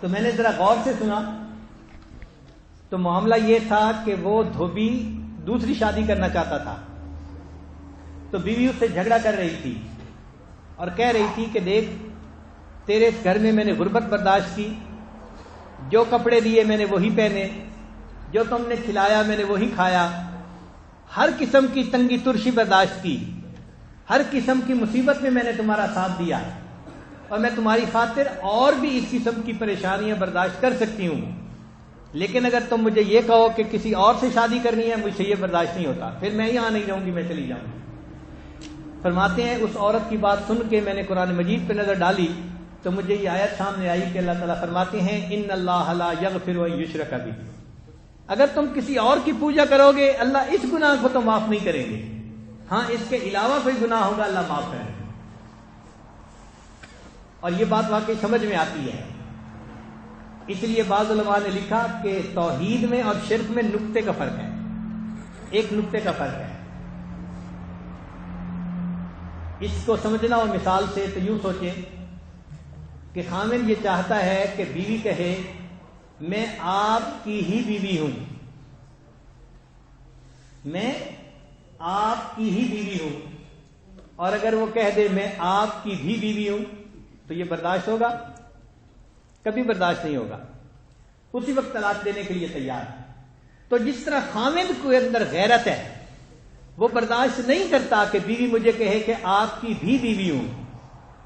تو میں نے ذرا غور سے سنا تو معاملہ یہ تھا کہ وہ دھوبی دوسری شادی کرنا چاہتا تھا، تو بیوی اس سے جھگڑا کر رہی تھی اور کہہ رہی تھی کہ دیکھ، تیرے گھر میں نے غربت برداشت کی، جو کپڑے دیے میں نے وہی پہنے، جو تم نے کھلایا میں نے وہی کھایا، ہر قسم کی تنگی ترشی برداشت کی، ہر قسم کی مصیبت میں نے تمہارا ساتھ دیا، اور میں تمہاری خاطر اور بھی اس قسم کی پریشانیاں برداشت کر سکتی ہوں، لیکن اگر تم مجھے یہ کہو کہ کسی اور سے شادی کرنی ہے، مجھ سے یہ برداشت نہیں ہوتا، پھر میں یہاں نہیں رہوں گی، میں چلی جاؤں گی۔ فرماتے ہیں اس عورت کی بات سن کے میں نے قرآن مجید پہ نظر ڈالی تو مجھے یہ آیت سامنے آئی کہ اللہ تعالیٰ فرماتے ہیں ان اللہ لا یغفر ان یشرک بہ، اگر تم کسی اور کی پوجا کرو گے اللہ اس گناہ کو تو معاف نہیں کریں گے، ہاں اس کے علاوہ کوئی گناہ ہوگا اللہ معاف کرے گا۔ اور یہ بات واقعی سمجھ میں آتی ہے، اس لیے بعض علماء نے لکھا کہ توحید میں اور شرک میں نقطے کا فرق ہے، ایک نقطے کا فرق ہے۔ اس کو سمجھنا اور مثال سے تو یوں سوچیں کہ خامن یہ چاہتا ہے کہ بیوی کہے میں آپ کی ہی بیوی ہوں، میں آپ کی ہی بیوی ہوں، اور اگر وہ کہہ دے میں آپ کی بھی بیوی ہوں تو یہ برداشت ہوگا؟ کبھی برداشت نہیں ہوگا، اسی وقت طلاق دینے کے لیے تیار ہے۔ تو جس طرح خامن کے اندر غیرت ہے، وہ برداشت نہیں کرتا کہ بیوی مجھے کہے کہ آپ کی بھی بیوی ہوں،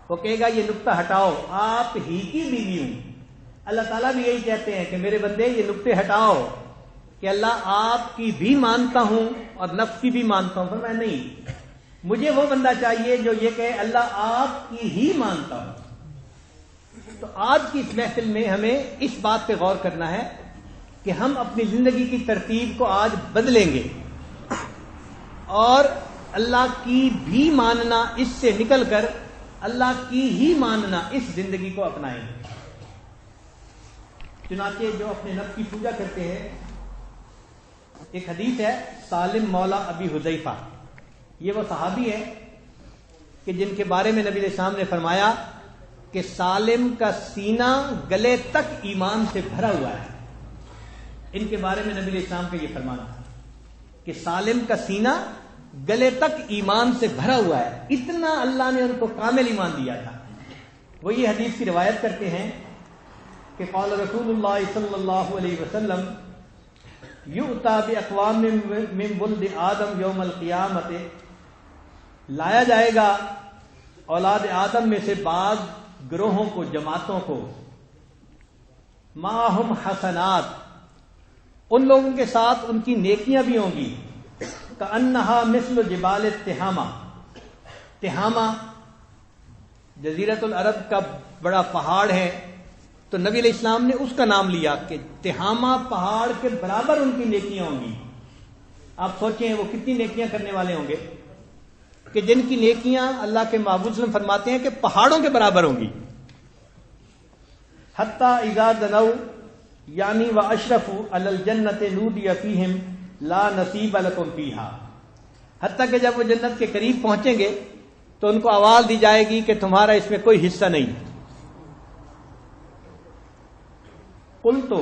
وہ کہے گا یہ نقطہ ہٹاؤ، آپ ہی کی بیوی ہوں۔ اللہ تعالیٰ بھی یہی کہتے ہیں کہ میرے بندے یہ نقطے ہٹاؤ کہ اللہ آپ کی بھی مانتا ہوں اور نفس کی بھی مانتا ہوں، پر میں نہیں، مجھے وہ بندہ چاہیے جو یہ کہے اللہ آپ کی ہی مانتا ہوں۔ تو آج کی اس محفل میں ہمیں اس بات پہ غور کرنا ہے کہ ہم اپنی زندگی کی ترتیب کو آج بدلیں گے اور اللہ کی بھی ماننا اس سے نکل کر اللہ کی ہی ماننا اس زندگی کو اپنائیں گے۔ چنانچہ جو اپنے نفس کی پوجا کرتے ہیں، ایک حدیث ہے سالم مولا ابی حذیفہ، یہ وہ صحابی ہے کہ جن کے بارے میں نبی علیہ السلام نے فرمایا کہ سالم کا سینہ گلے تک ایمان سے بھرا ہوا ہے۔ ان کے بارے میں نبی علیہ السلام کا یہ فرمانا تھا کہ سالم کا سینہ گلے تک ایمان سے بھرا ہوا ہے، اتنا اللہ نے ان کو کامل ایمان دیا تھا۔ وہ یہ حدیث کی روایت کرتے ہیں کہ قال رسول اللہ صلی اللہ علیہ وسلم یؤتی باقوام من ولد آدم یوم القیامت، لایا جائے گا اولاد آدم میں سے بعض گروہوں کو، جماعتوں کو، معہم حسنات، ان لوگوں کے ساتھ ان کی نیکیاں بھی ہوں گی، کأنہا مثل جبال تہامہ، تہامہ جزیرۃ العرب کا بڑا پہاڑ ہے، تو نبی علیہ السلام نے اس کا نام لیا کہ تہامہ پہاڑ کے برابر ان کی نیکیاں ہوں گی۔ آپ سوچیں وہ کتنی نیکیاں کرنے والے ہوں گے کہ جن کی نیکیاں اللہ کے محبوب صلی اللہ علیہ وسلم فرماتے ہیں کہ پہاڑوں کے برابر ہوں گی۔ حتی اذا دنوا یعنی واشرفوا علی الجنۃ نودی فیہم لا نصیب لکم فیہا، حتیٰ کہ جب وہ جنت کے قریب پہنچیں گے تو ان کو آواز دی جائے گی کہ تمہارا اس میں کوئی حصہ نہیں۔ قلت،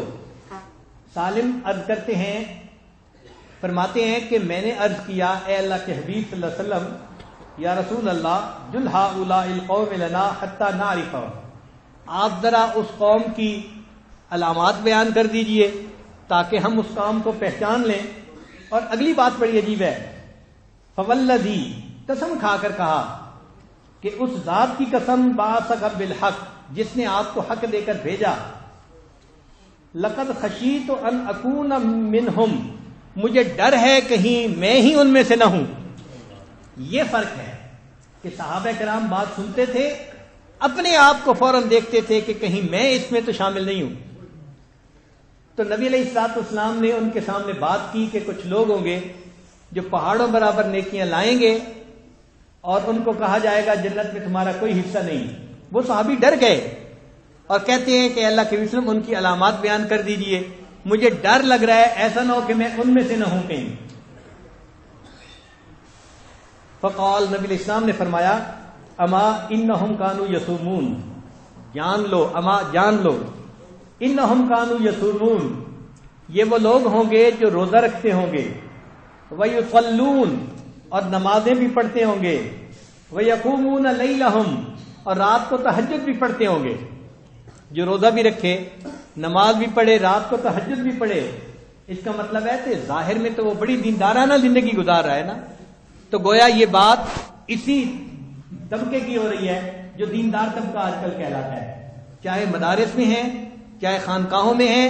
سالم عرض کرتے ہیں، فرماتے ہیں کہ میں نے عرض کیا اے اللہ کے حبیب صلی اللہ علیہ وسلم، یا رسول اللہ جل ہؤلاء القوم لنا حتی نعرفهم، آپ ذرا اس قوم کی علامات بیان کر دیجئے تاکہ ہم اس قوم کو پہچان لیں۔ اور اگلی بات بڑی عجیب ہے، فوالذی، قسم کھا کر کہا کہ اس ذات کی قسم بعثک بالحق، جس نے آپ کو حق دے کر بھیجا، لقد خشیت ان اکون منہم، مجھے ڈر ہے کہیں میں ہی ان میں سے نہ ہوں۔ یہ فرق ہے کہ صحابہ کرام بات سنتے تھے، اپنے آپ کو فوراً دیکھتے تھے کہ کہیں میں اس میں تو شامل نہیں ہوں۔ تو نبی علیہ الصلوۃ والسلام نے ان کے سامنے بات کی کہ کچھ لوگ ہوں گے جو پہاڑوں برابر نیکیاں لائیں گے اور ان کو کہا جائے گا جنت میں تمہارا کوئی حصہ نہیں۔ وہ صحابی ڈر گئے اور کہتے ہیں کہ اللہ کے وسلم ان کی علامات بیان کر دیجئے، مجھے ڈر لگ رہا ہے ایسا نہ ہو کہ میں ان میں سے نہ ہوں کہیں۔ فقال، نبی علیہ السلام نے فرمایا اما انہم کانوا یصومون، جان لو، اما جان لو، انہم کانوا یصومون، یہ وہ لوگ ہوں گے جو روزہ رکھتے ہوں گے، وَيُصَلُّونَ اور نمازیں بھی پڑھتے ہوں گے، وَيَقُومُونَ لَيْلَهُمْ اور رات کو تہجد بھی پڑھتے ہوں گے۔ جو روزہ بھی رکھے، نماز بھی پڑھے، رات کو تہجد بھی پڑھے، اس کا مطلب ہے کہ ظاہر میں تو وہ بڑی دیندارانہ زندگی گزار رہا ہے نا۔ تو گویا یہ بات اسی طبقے کی ہو رہی ہے جو دیندار طبقہ آج کل کہلاتا ہے، چاہے مدارس میں ہیں، چاہے خانقاہوں میں ہیں،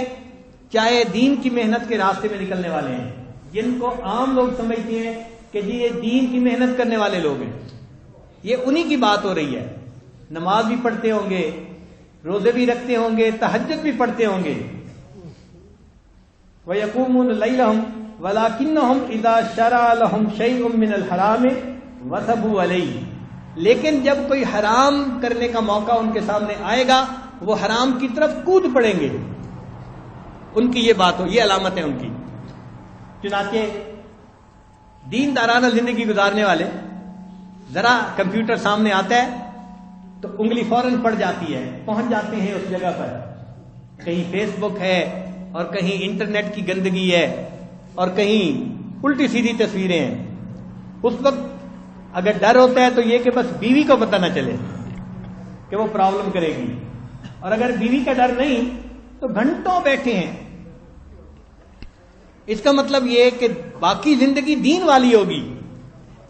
چاہے دین کی محنت کے راستے میں نکلنے والے ہیں، جن کو عام لوگ سمجھتے ہیں کہ جی یہ دین کی محنت کرنے والے لوگ ہیں۔ یہ انہی کی بات ہو رہی ہے، نماز بھی پڑھتے ہوں گے، روزے بھی رکھتے ہوں گے، تہجد بھی پڑھتے ہوں گے۔ وَيَقُومُونَ لَيْلَهُمْ وَلَكِنَّهُمْ إِذَا شَرَعَ لَهُمْ شَيْءٌ مِّنَ الْحَرَامِ وَثَبُوا عَلَيْهِ لیکن جب کوئی حرام کرنے کا موقع ان کے سامنے آئے گا وہ حرام کی طرف کود پڑیں گے۔ ان کی یہ بات ہو، یہ علامت ہے ان کی۔ چنانچہ دین دارانہ زندگی گزارنے والے ذرا کمپیوٹر سامنے آتا ہے تو انگلی فوراً پڑ جاتی ہے، پہنچ جاتے ہیں اس جگہ پر، کہیں فیس بک ہے اور کہیں انٹرنیٹ کی گندگی ہے اور کہیں الٹی سیدھی تصویریں ہیں۔ اس وقت اگر ڈر ہوتا ہے تو یہ کہ بس بیوی کو پتہ نہ چلے کہ وہ پرابلم کرے گی، اور اگر بیوی کا ڈر نہیں تو گھنٹوں بیٹھے ہیں۔ اس کا مطلب یہ کہ باقی زندگی دین والی ہوگی،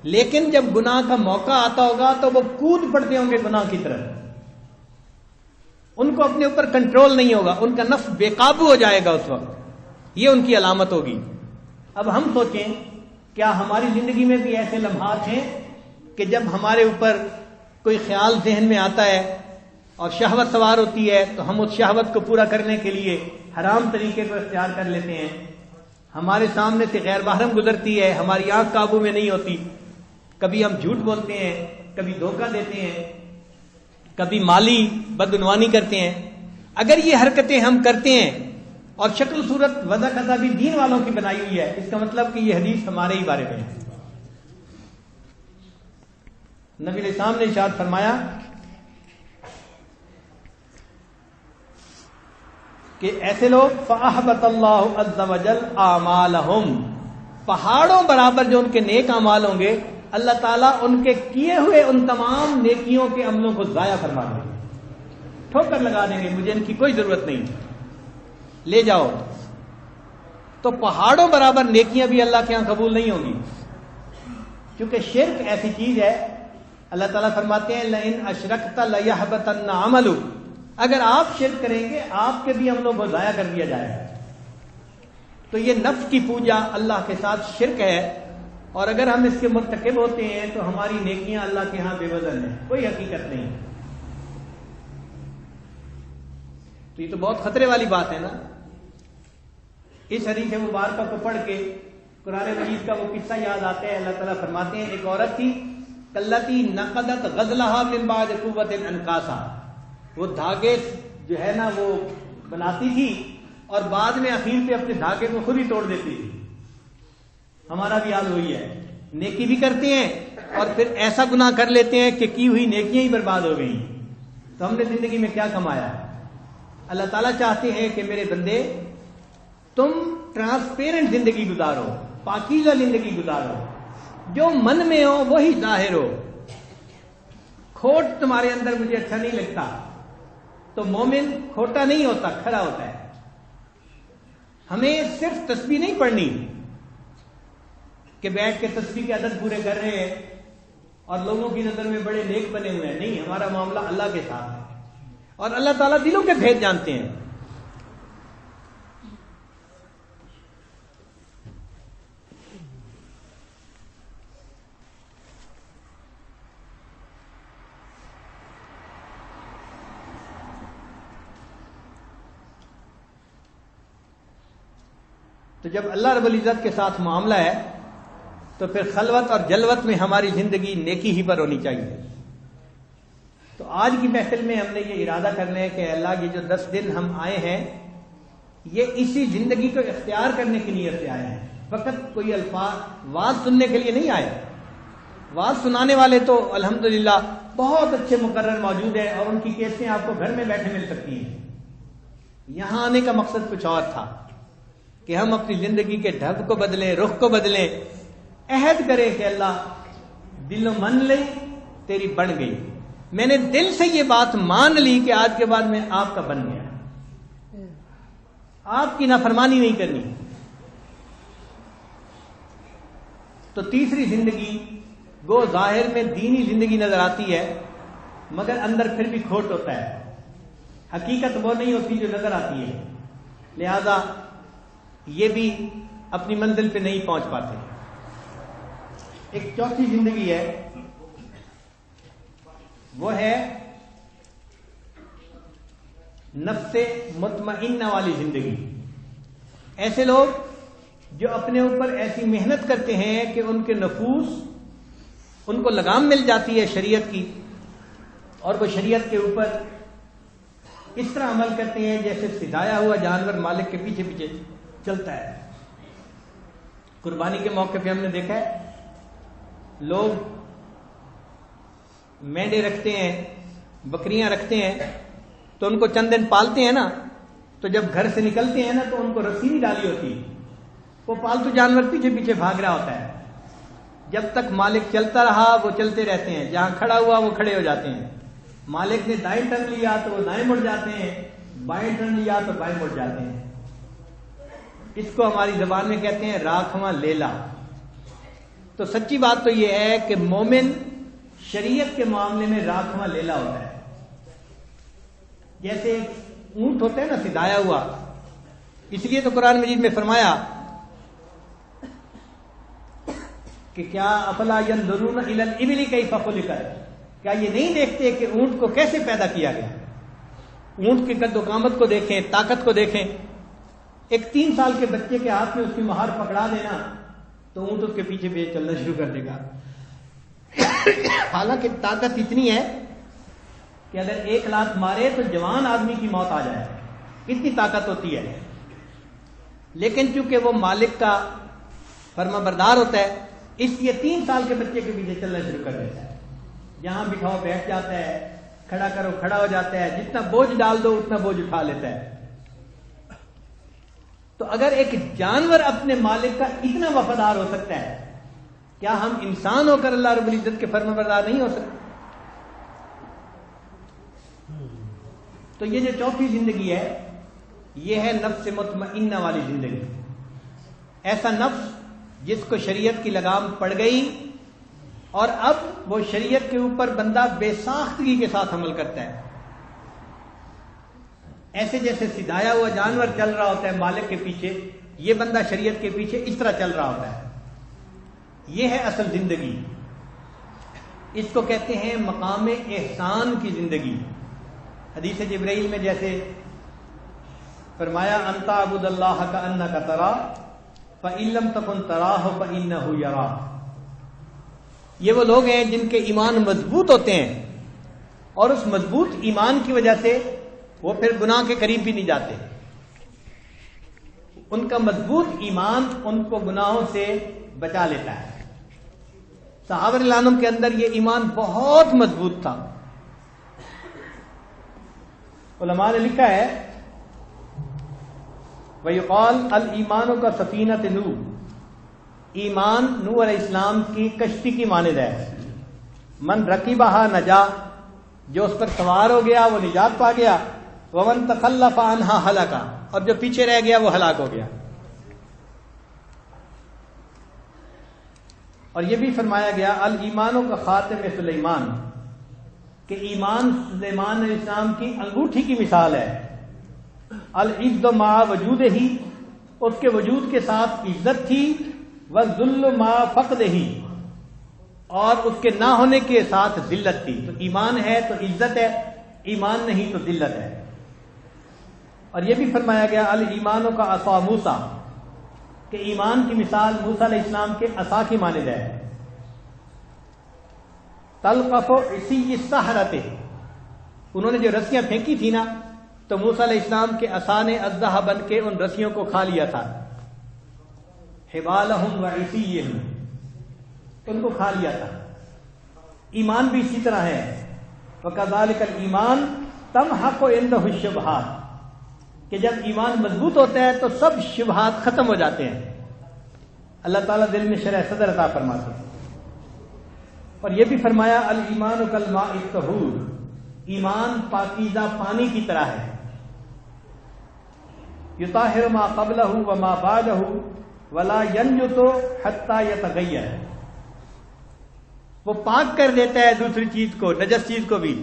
لیکن جب گناہ کا موقع آتا ہوگا تو وہ کود پڑتے ہوں گے گناہ کی طرف، ان کو اپنے اوپر کنٹرول نہیں ہوگا، ان کا نفس بے قابو ہو جائے گا اس وقت۔ یہ ان کی علامت ہوگی۔ اب ہم سوچیں کیا ہماری زندگی میں بھی ایسے لمحات ہیں کہ جب ہمارے اوپر کوئی خیال ذہن میں آتا ہے اور شہوت سوار ہوتی ہے تو ہم اس شہوت کو پورا کرنے کے لیے حرام طریقے کو اختیار کر لیتے ہیں، ہمارے سامنے سے غیر محرم گزرتی ہے، ہماری آنکھ قابو میں نہیں ہوتی، کبھی ہم جھوٹ بولتے ہیں، کبھی دھوکہ دیتے ہیں، کبھی مالی بدعنوانی کرتے ہیں۔ اگر یہ حرکتیں ہم کرتے ہیں اور شکل صورت وضع قضا بھی دین والوں کی بنائی ہوئی ہے، اس کا مطلب کہ یہ حدیث ہمارے ہی بارے میں ہے۔ نبی علیہ السلام نے ارشاد فرمایا کہ ایسے لوگ فَأَحْبَطَ اللَّهُ عَزَّ وَجَلَّ أَعْمَالَهُمْ پہاڑوں برابر جو ان کے نیک اعمال ہوں گے، اللہ تعالیٰ ان کے کیے ہوئے ان تمام نیکیوں کے عملوں کو ضائع فرما دیں گے، ٹھوکر لگا دیں گے، مجھے ان کی کوئی ضرورت نہیں، لے جاؤ۔ تو پہاڑوں برابر نیکیاں بھی اللہ کے ہاں قبول نہیں ہوں گی، کیونکہ شرک ایسی چیز ہے، اللہ تعالیٰ فرماتے ہیں لَإِنْ أَشْرَكْتَ لَيَحْبَطَنَّ عَمَلُكَ اگر آپ شرک کریں گے آپ کے بھی عملوں کو ضائع کر دیا جائے گا۔ تو یہ نفس کی پوجا اللہ کے ساتھ شرک ہے، اور اگر ہم اس کے مرتکب ہوتے ہیں تو ہماری نیکیاں اللہ کے ہاں بے وزن ہیں، کوئی حقیقت نہیں۔ تو یہ تو بہت خطرے والی بات ہے نا۔ اس حدیث مبارکہ کو پڑھ کے قرآن مجید کا وہ قصہ یاد آتا ہے۔ اللہ تعالیٰ فرماتے ہیں ایک عورت تھی کلتی نقدت غزلہا من بعد قوت انکاسا، وہ دھاگے جو ہے نا وہ بناتی تھی اور بعد میں اخیر پہ اپنے دھاگے کو خود ہی توڑ دیتی تھی۔ ہمارا بھی حال وہی ہے، نیکی بھی کرتے ہیں اور پھر ایسا گناہ کر لیتے ہیں کہ کی ہوئی نیکیاں ہی برباد ہو گئیں۔ تو ہم نے زندگی میں کیا کمایا؟ اللہ تعالیٰ چاہتے ہیں کہ میرے بندے تم ٹرانسپیرنٹ زندگی گزارو، پاکیزہ زندگی گزارو، جو من میں ہو وہی ظاہر ہو، کھوٹ تمہارے اندر مجھے اچھا نہیں لگتا۔ تو مومن کھوٹا نہیں ہوتا، کھڑا ہوتا ہے۔ ہمیں صرف تسبیح نہیں پڑھنی کہ بیٹھ کے تسبیح کے عدد پورے کر رہے ہیں اور لوگوں کی نظر میں بڑے نیک بنے ہوئے ہیں، نہیں، ہمارا معاملہ اللہ کے ساتھ ہے اور اللہ تعالیٰ دلوں کے بھید جانتے ہیں۔ تو جب اللہ رب العزت کے ساتھ معاملہ ہے تو پھر خلوت اور جلوت میں ہماری زندگی نیکی ہی پر ہونی چاہیے۔ تو آج کی محفل میں ہم نے یہ ارادہ کرنا ہے کہ اللہ یہ جو 10 دن ہم آئے ہیں یہ اسی زندگی کو اختیار کرنے کی نیت سے آئے ہیں، فقط کوئی الفاظ واز سننے کے لیے نہیں آئے۔ واز سنانے والے تو الحمدللہ بہت اچھے مقرر موجود ہیں اور ان کی کیسیں آپ کو گھر میں بیٹھے مل سکتی ہیں۔ یہاں آنے کا مقصد کچھ اور تھا کہ ہم اپنی زندگی کے ڈھب کو بدلیں، رخ کو بدلیں، عہد کریں کہ اللہ دل و من لے تیری بن گئی، میں نے دل سے یہ بات مان لی کہ آج کے بعد میں آپ کا بن گیا، آپ کی نافرمانی نہیں کرنی۔ تو تیسری زندگی گو ظاہر میں دینی زندگی نظر آتی ہے، مگر اندر پھر بھی کھوٹ ہوتا ہے، حقیقت وہ نہیں ہوتی جو نظر آتی ہے، لہذا یہ بھی اپنی منزل پہ نہیں پہنچ پاتے۔ ایک چوتھی زندگی ہے، وہ ہے نفس مطمئنہ والی زندگی۔ ایسے لوگ جو اپنے اوپر ایسی محنت کرتے ہیں کہ ان کے نفوس، ان کو لگام مل جاتی ہے شریعت کی، اور وہ شریعت کے اوپر اس طرح عمل کرتے ہیں جیسے سدایا ہوا جانور مالک کے پیچھے پیچھے چلتا ہے۔ قربانی کے موقع پہ ہم نے دیکھا ہے لوگ مینڈے رکھتے ہیں، بکریاں رکھتے ہیں، تو ان کو چند دن پالتے ہیں نا، تو جب گھر سے نکلتے ہیں نا تو ان کو رسی نہیں ڈالی ہوتی، وہ پالتو جانور پیچھے پیچھے بھاگ رہا ہوتا ہے، جب تک مالک چلتا رہا وہ چلتے رہتے ہیں، جہاں کھڑا ہوا وہ کھڑے ہو جاتے ہیں، مالک نے دائیں ٹرن لیا تو وہ دائیں مڑ جاتے ہیں، بائیں ٹرن لیا تو بائیں مڑ جاتے ہیں۔ اس کو ہماری زبان میں کہتے ہیں راکھواں لیلا۔ تو سچی بات تو یہ ہے کہ مومن شریعت کے معاملے میں راکھواں لیلا ہوتا ہے۔ جیسے اونٹ ہوتا ہے نا سدایا ہوا، اس لیے تو قرآن مجید میں فرمایا کہ کیا افلا ينظرون الى الابل کیف خلقت، کیا یہ نہیں دیکھتے کہ اونٹ کو کیسے پیدا کیا گیا؟ اونٹ کی قد و قامت کو دیکھیں، طاقت کو دیکھیں۔ ایک 3 سال کے بچے کے ہاتھ میں اس کی مہار پکڑا دینا تو اونٹ اس کے پیچھے پیچھے چلنا شروع کر دے گا، حالانکہ طاقت اتنی ہے کہ اگر 1 لات مارے تو جوان آدمی کی موت آ جائے، اتنی طاقت ہوتی ہے۔ لیکن چونکہ وہ مالک کا فرما بردار ہوتا ہے، اس لیے 3 سال کے بچے کے پیچھے چلنا شروع کر دیتا ہے، جہاں بٹھاؤ بیٹھ جاتا ہے، کھڑا کرو کھڑا ہو جاتا ہے، جتنا بوجھ ڈال دو اتنا بوجھ اٹھا لیتا ہے۔ تو اگر ایک جانور اپنے مالک کا اتنا وفادار ہو سکتا ہے، کیا ہم انسان ہو کر اللہ رب العزت کے فرما بردار نہیں ہو سکتے؟ تو یہ جو چوتھی زندگی ہے یہ ہے نفس مطمئنہ والی زندگی، ایسا نفس جس کو شریعت کی لگام پڑ گئی اور اب وہ شریعت کے اوپر بندہ بے ساختگی کے ساتھ عمل کرتا ہے، ایسے جیسے سدایا ہوا جانور چل رہا ہوتا ہے مالک کے پیچھے، یہ بندہ شریعت کے پیچھے اس طرح چل رہا ہوتا ہے۔ یہ ہے اصل زندگی، اس کو کہتے ہیں مقام احسان کی زندگی۔ حدیث جبرائیل میں جیسے فرمایا انت اعبد اللہ کانک تراہ فإن لم تکن تراہ فإنہ یراک۔ یہ وہ لوگ ہیں جن کے ایمان مضبوط ہوتے ہیں، اور اس مضبوط ایمان کی وجہ سے وہ پھر گناہ کے قریب بھی نہیں جاتے، ان کا مضبوط ایمان ان کو گناہوں سے بچا لیتا ہے۔ صحابہ رضی اللہ عنہم کے اندر یہ ایمان بہت مضبوط تھا۔ علماء نے لکھا ہے وَيُقَالُ الْإِيمَانُ كَسَفِينَةِ نوح، ایمان نوح علیہ السلام کی کشتی کی مانند ہے، من رکبها نجا، جو اس پر سوار ہو گیا وہ نجات پا گیا، ومن تخلف عنها ہلاکا، اور جو پیچھے رہ گیا وہ ہلاک ہو گیا۔ اور یہ بھی فرمایا گیا الایمان کا خاتم سلیمان، کہ ایمان سلیمان علیہ السلام کی انگوٹھی کی مثال ہے۔ العزت مع وجود ہی، اس کے وجود کے ساتھ عزت تھی، والذل مع فقد ہی، اور اس کے نہ ہونے کے ساتھ ذلت تھی۔ تو ایمان ہے تو عزت ہے، ایمان نہیں تو ذلت ہے۔ اور یہ بھی فرمایا گیا الایمان کا عصا موسیٰ، کہ ایمان کی مثال موسیٰ علیہ السلام کے عصا کی مانند ہے۔ تلقف عصی السحرۃ، انہوں نے جو رسیاں پھینکی تھی نا تو موسیٰ علیہ السلام کے عصا نے اژدہا بن کے ان رسیوں کو کھا لیا تھا، حبالہم وعصیہم، ان کو کھا لیا تھا۔ ایمان بھی اسی طرح ہے، وَكَذَلِكَ الْإِيمَانُ تَمْحَقُ عِندَهُ الشُّبْهَاتِ، کہ جب ایمان مضبوط ہوتا ہے تو سب شبہات ختم ہو جاتے ہیں. اللہ تعالیٰ دل میں شرح صدر عطا فرماتے ہیں. اور یہ بھی فرمایا الایمان کالماء الطہور، ایمان پاکیزہ پانی کی طرح ہے. یطہر ما قبلہ وما بعدہ ولا ینجس حتی یتغیر، وہ پاک کر دیتا ہے دوسری چیز کو، نجس چیز کو بھی،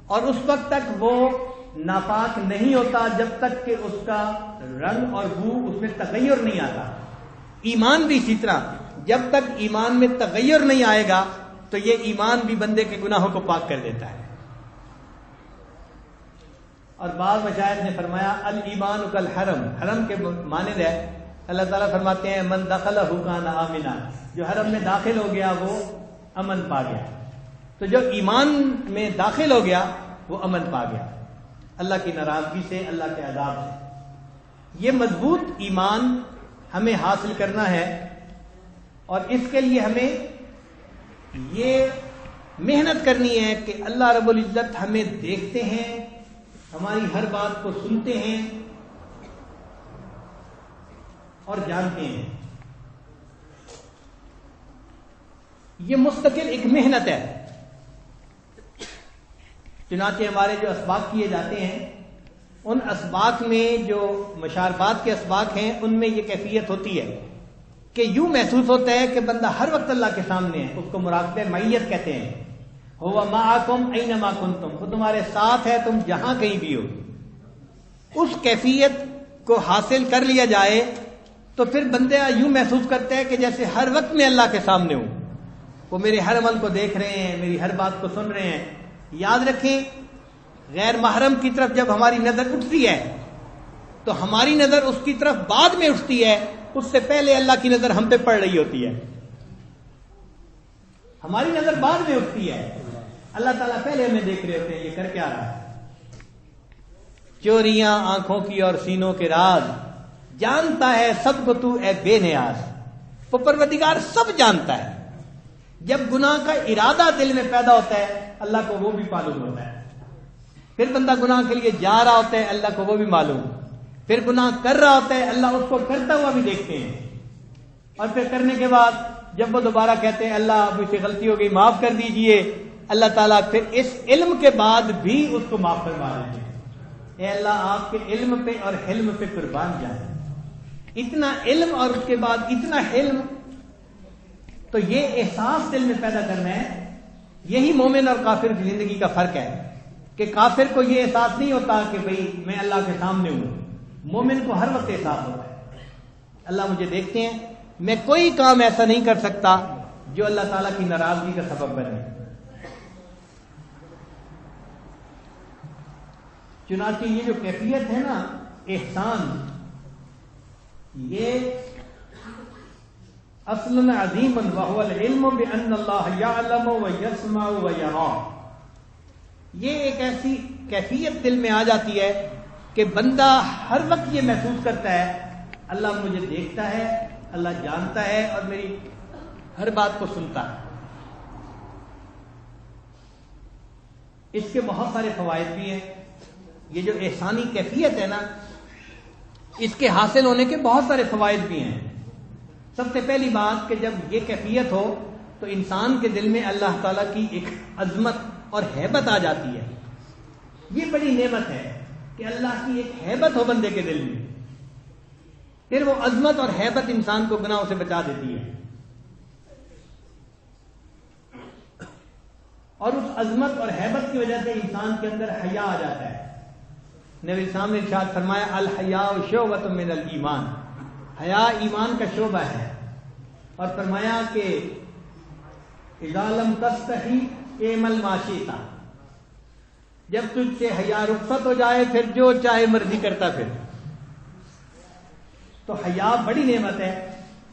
اور اس وقت تک وہ ناپاک نہیں ہوتا جب تک کہ اس کا رنگ اور بو اس میں تغیر نہیں آتا. ایمان بھی اسی طرح، جب تک ایمان میں تغیر نہیں آئے گا تو یہ ایمان بھی بندے کے گناہوں کو پاک کر دیتا ہے. اور بعض مشائخ نے فرمایا الایمان کالحرم، حرم کے مانند ہے. اللہ تعالیٰ فرماتے ہیں من دخلہ کان آمنا، جو حرم میں داخل ہو گیا وہ امن پا گیا. تو جو ایمان میں داخل ہو گیا وہ امن پا گیا اللہ کی ناراضگی سے، اللہ کے عذاب سے. یہ مضبوط ایمان ہمیں حاصل کرنا ہے، اور اس کے لیے ہمیں یہ محنت کرنی ہے کہ اللہ رب العزت ہمیں دیکھتے ہیں، ہماری ہر بات کو سنتے ہیں اور جانتے ہیں. یہ مستقل ایک محنت ہے. چنانچہ ہمارے جو اسباق کیے جاتے ہیں ان اسباق میں جو مشاربات کے اسباق ہیں ان میں یہ کیفیت ہوتی ہے کہ یوں محسوس ہوتا ہے کہ بندہ ہر وقت اللہ کے سامنے ہے. اس کو مراقبہ معیت کہتے ہیں. ہوا معکم اینما کنتم، وہ تمہارے ساتھ ہے تم جہاں کہیں بھی ہو. اس کیفیت کو حاصل کر لیا جائے تو پھر بندہ یوں محسوس کرتا ہے کہ جیسے ہر وقت میں اللہ کے سامنے ہوں. وہ میرے ہر عمل کو دیکھ رہے ہیں، میری ہر بات کو سن رہے ہیں. یاد رکھیں غیر محرم کی طرف جب ہماری نظر اٹھتی ہے تو ہماری نظر اس کی طرف بعد میں اٹھتی ہے، اس سے پہلے اللہ کی نظر ہم پہ پڑ رہی ہوتی ہے. ہماری نظر بعد میں اٹھتی ہے، اللہ تعالیٰ پہلے ہمیں دیکھ رہے ہوتے ہیں یہ کر کیا رہا ہے. چوریاں آنکھوں کی اور سینوں کے راز جانتا ہے سب کو تو اے بے نیاز. وہ پروردگار سب جانتا ہے. جب گناہ کا ارادہ دل میں پیدا ہوتا ہے اللہ کو وہ بھی معلوم ہوتا ہے. پھر بندہ گناہ کے لیے جا رہا ہوتا ہے اللہ کو وہ بھی معلوم. پھر گناہ کر رہا ہوتا ہے اللہ اس کو کرتا ہوا بھی دیکھتے ہیں. اور پھر کرنے کے بعد جب وہ دوبارہ کہتے ہیں اللہ اب اسے غلطی ہو گئی معاف کر دیجئے، اللہ تعالیٰ پھر اس علم کے بعد بھی اس کو معاف کروا دیتے ہیں. اے اللہ آپ کے علم پہ اور حلم پہ قربان جائیں. اتنا علم اور اس کے بعد اتنا حلم، تو یہ احساس دل میں پیدا کرنا ہے. یہی مومن اور کافر کی زندگی کا فرق ہے کہ کافر کو یہ احساس نہیں ہوتا کہ بھئی میں اللہ کے سامنے ہوں. مومن کو ہر وقت احساس ہوتا ہے اللہ مجھے دیکھتے ہیں، میں کوئی کام ایسا نہیں کر سکتا جو اللہ تعالیٰ کی ناراضگی کا سبب بنے. چنانچہ یہ جو کیفیت ہے نا احسان، یہ اصل عظیم وهو العلم بان اللہ یعلم ویسمع ویرا. یہ ایک ایسی کیفیت دل میں آ جاتی ہے کہ بندہ ہر وقت یہ محسوس کرتا ہے اللہ مجھے دیکھتا ہے، اللہ جانتا ہے اور میری ہر بات کو سنتا ہے. اس کے بہت سارے فوائد بھی ہیں. یہ جو احسانی کیفیت ہے نا اس کے حاصل ہونے کے بہت سارے فوائد بھی ہیں. سب سے پہلی بات کہ جب یہ کیفیت ہو تو انسان کے دل میں اللہ تعالیٰ کی ایک عظمت اور ہیبت آ جاتی ہے. یہ بڑی نعمت ہے کہ اللہ کی ایک ہیبت ہو بندے کے دل میں. پھر وہ عظمت اور ہیبت انسان کو گناہوں سے بچا دیتی ہے. اور اس عظمت اور ہیبت کی وجہ سے انسان کے اندر حیا آ جاتا ہے. نبی اسلام نے ارشاد فرمایا الحیاء شعبۃ من الایمان، حیا ایمان کا شعبہ ہے. اور فرمایا کہ اذا لم تستحی اعمل ما شئت، جب تجھ سے حیا رخصت ہو جائے پھر جو چاہے مرضی کرتا پھر. تو حیا بڑی نعمت ہے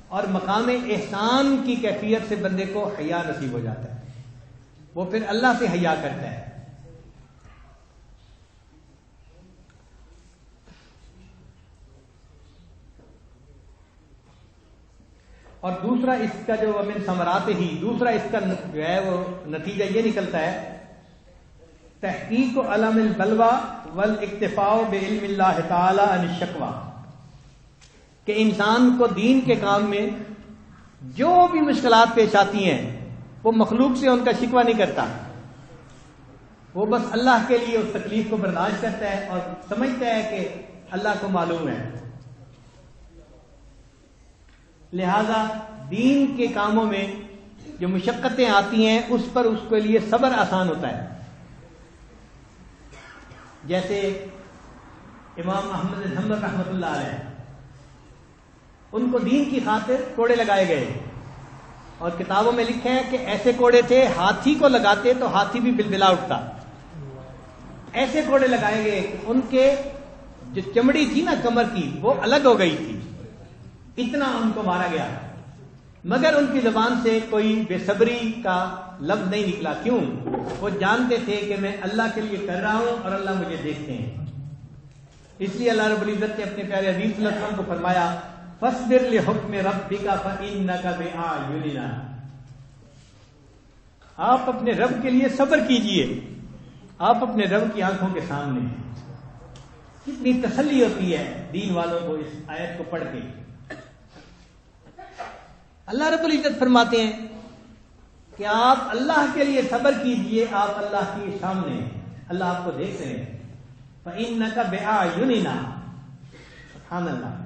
اور مقام احسان کی کیفیت سے بندے کو حیا نصیب ہو جاتا ہے. وہ پھر اللہ سے حیا کرتا ہے. اور دوسرا اس کا جو من ثمرات ہی، دوسرا اس کا جو ہے وہ نتیجہ یہ نکلتا ہے تحقیق علم البلوى والاکتفاء بعلم اللہ تعالی عن الشکوى، کہ انسان کو دین کے کام میں جو بھی مشکلات پیش آتی ہیں وہ مخلوق سے ان کا شکوہ نہیں کرتا، وہ بس اللہ کے لیے اس تکلیف کو برداشت کرتا ہے اور سمجھتا ہے کہ اللہ کو معلوم ہے۔ لہذا دین کے کاموں میں جو مشقتیں آتی ہیں اس پر اس کے لیے صبر آسان ہوتا ہے۔ جیسے امام احمد بن حنبل رحمۃ اللہ علیہ، ان کو دین کی خاطر کوڑے لگائے گئے، اور کتابوں میں لکھا ہے کہ ایسے کوڑے تھے ہاتھی کو لگاتے تو ہاتھی بھی بلبلا اٹھتا، ایسے کوڑے لگائے گئے کہ ان کے جو چمڑی تھی نا کمر کی وہ الگ ہو گئی تھی، اتنا ان کو مارا گیا، مگر ان کی زبان سے کوئی بے صبری کا لفظ نہیں نکلا۔ کیوں؟ وہ جانتے تھے کہ میں اللہ کے لیے کر رہا ہوں اور اللہ مجھے دیکھتے ہیں۔ اس لیے اللہ رب العزت نے اپنے پیارے حبیب صلی اللہ علیہ وسلم کو فرمایا فاصبر لحکم ربک فانک باعیننا، آپ اپنے رب کے لیے صبر کیجئے، آپ اپنے رب کی آنکھوں کے سامنے ہیں۔ کتنی تسلی ہوتی ہے دین والوں کو اس آیت کو پڑھ کے۔ اللہ رب العزت فرماتے ہیں کہ آپ اللہ کے لیے صبر کیجئے، آپ اللہ کے سامنے ہیں، اللہ آپ کو دیکھ رہے ہیں۔ فإنک بأعیننا، سبحان اللہ۔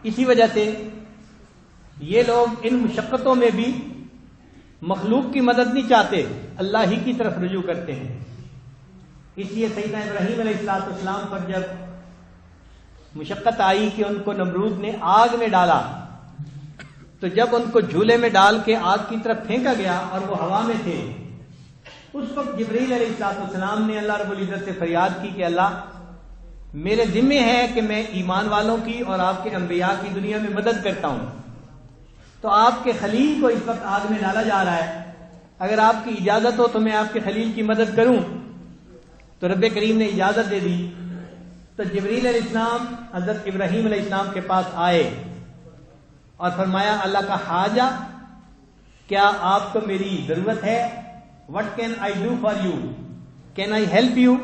اسی وجہ سے یہ لوگ ان مشقتوں میں بھی مخلوق کی مدد نہیں چاہتے، اللہ ہی کی طرف رجوع کرتے ہیں۔ اس لیے سیدنا ابراہیم علیہ السلام پر جب مشقت آئی کہ ان کو نمرود نے آگ میں ڈالا، تو جب ان کو جھولے میں ڈال کے آگ کی طرف پھینکا گیا اور وہ ہوا میں تھے، اس وقت جبریل علیہ السلام نے اللہ رب العزت سے فریاد کی کہ اللہ میرے ذمہ ہے کہ میں ایمان والوں کی اور آپ کے انبیاء کی دنیا میں مدد کرتا ہوں، تو آپ کے خلیل کو اس وقت آگ میں ڈالا جا رہا ہے، اگر آپ کی اجازت ہو تو میں آپ کے خلیل کی مدد کروں۔ تو رب کریم نے اجازت دے دی، تو جبریل علیہ السلام حضرت ابراہیم علیہ السلام کے پاس آئے اور فرمایا اللہ کا حاجہ، کیا آپ کو میری ضرورت ہے؟ What can I do for you? Can I help you?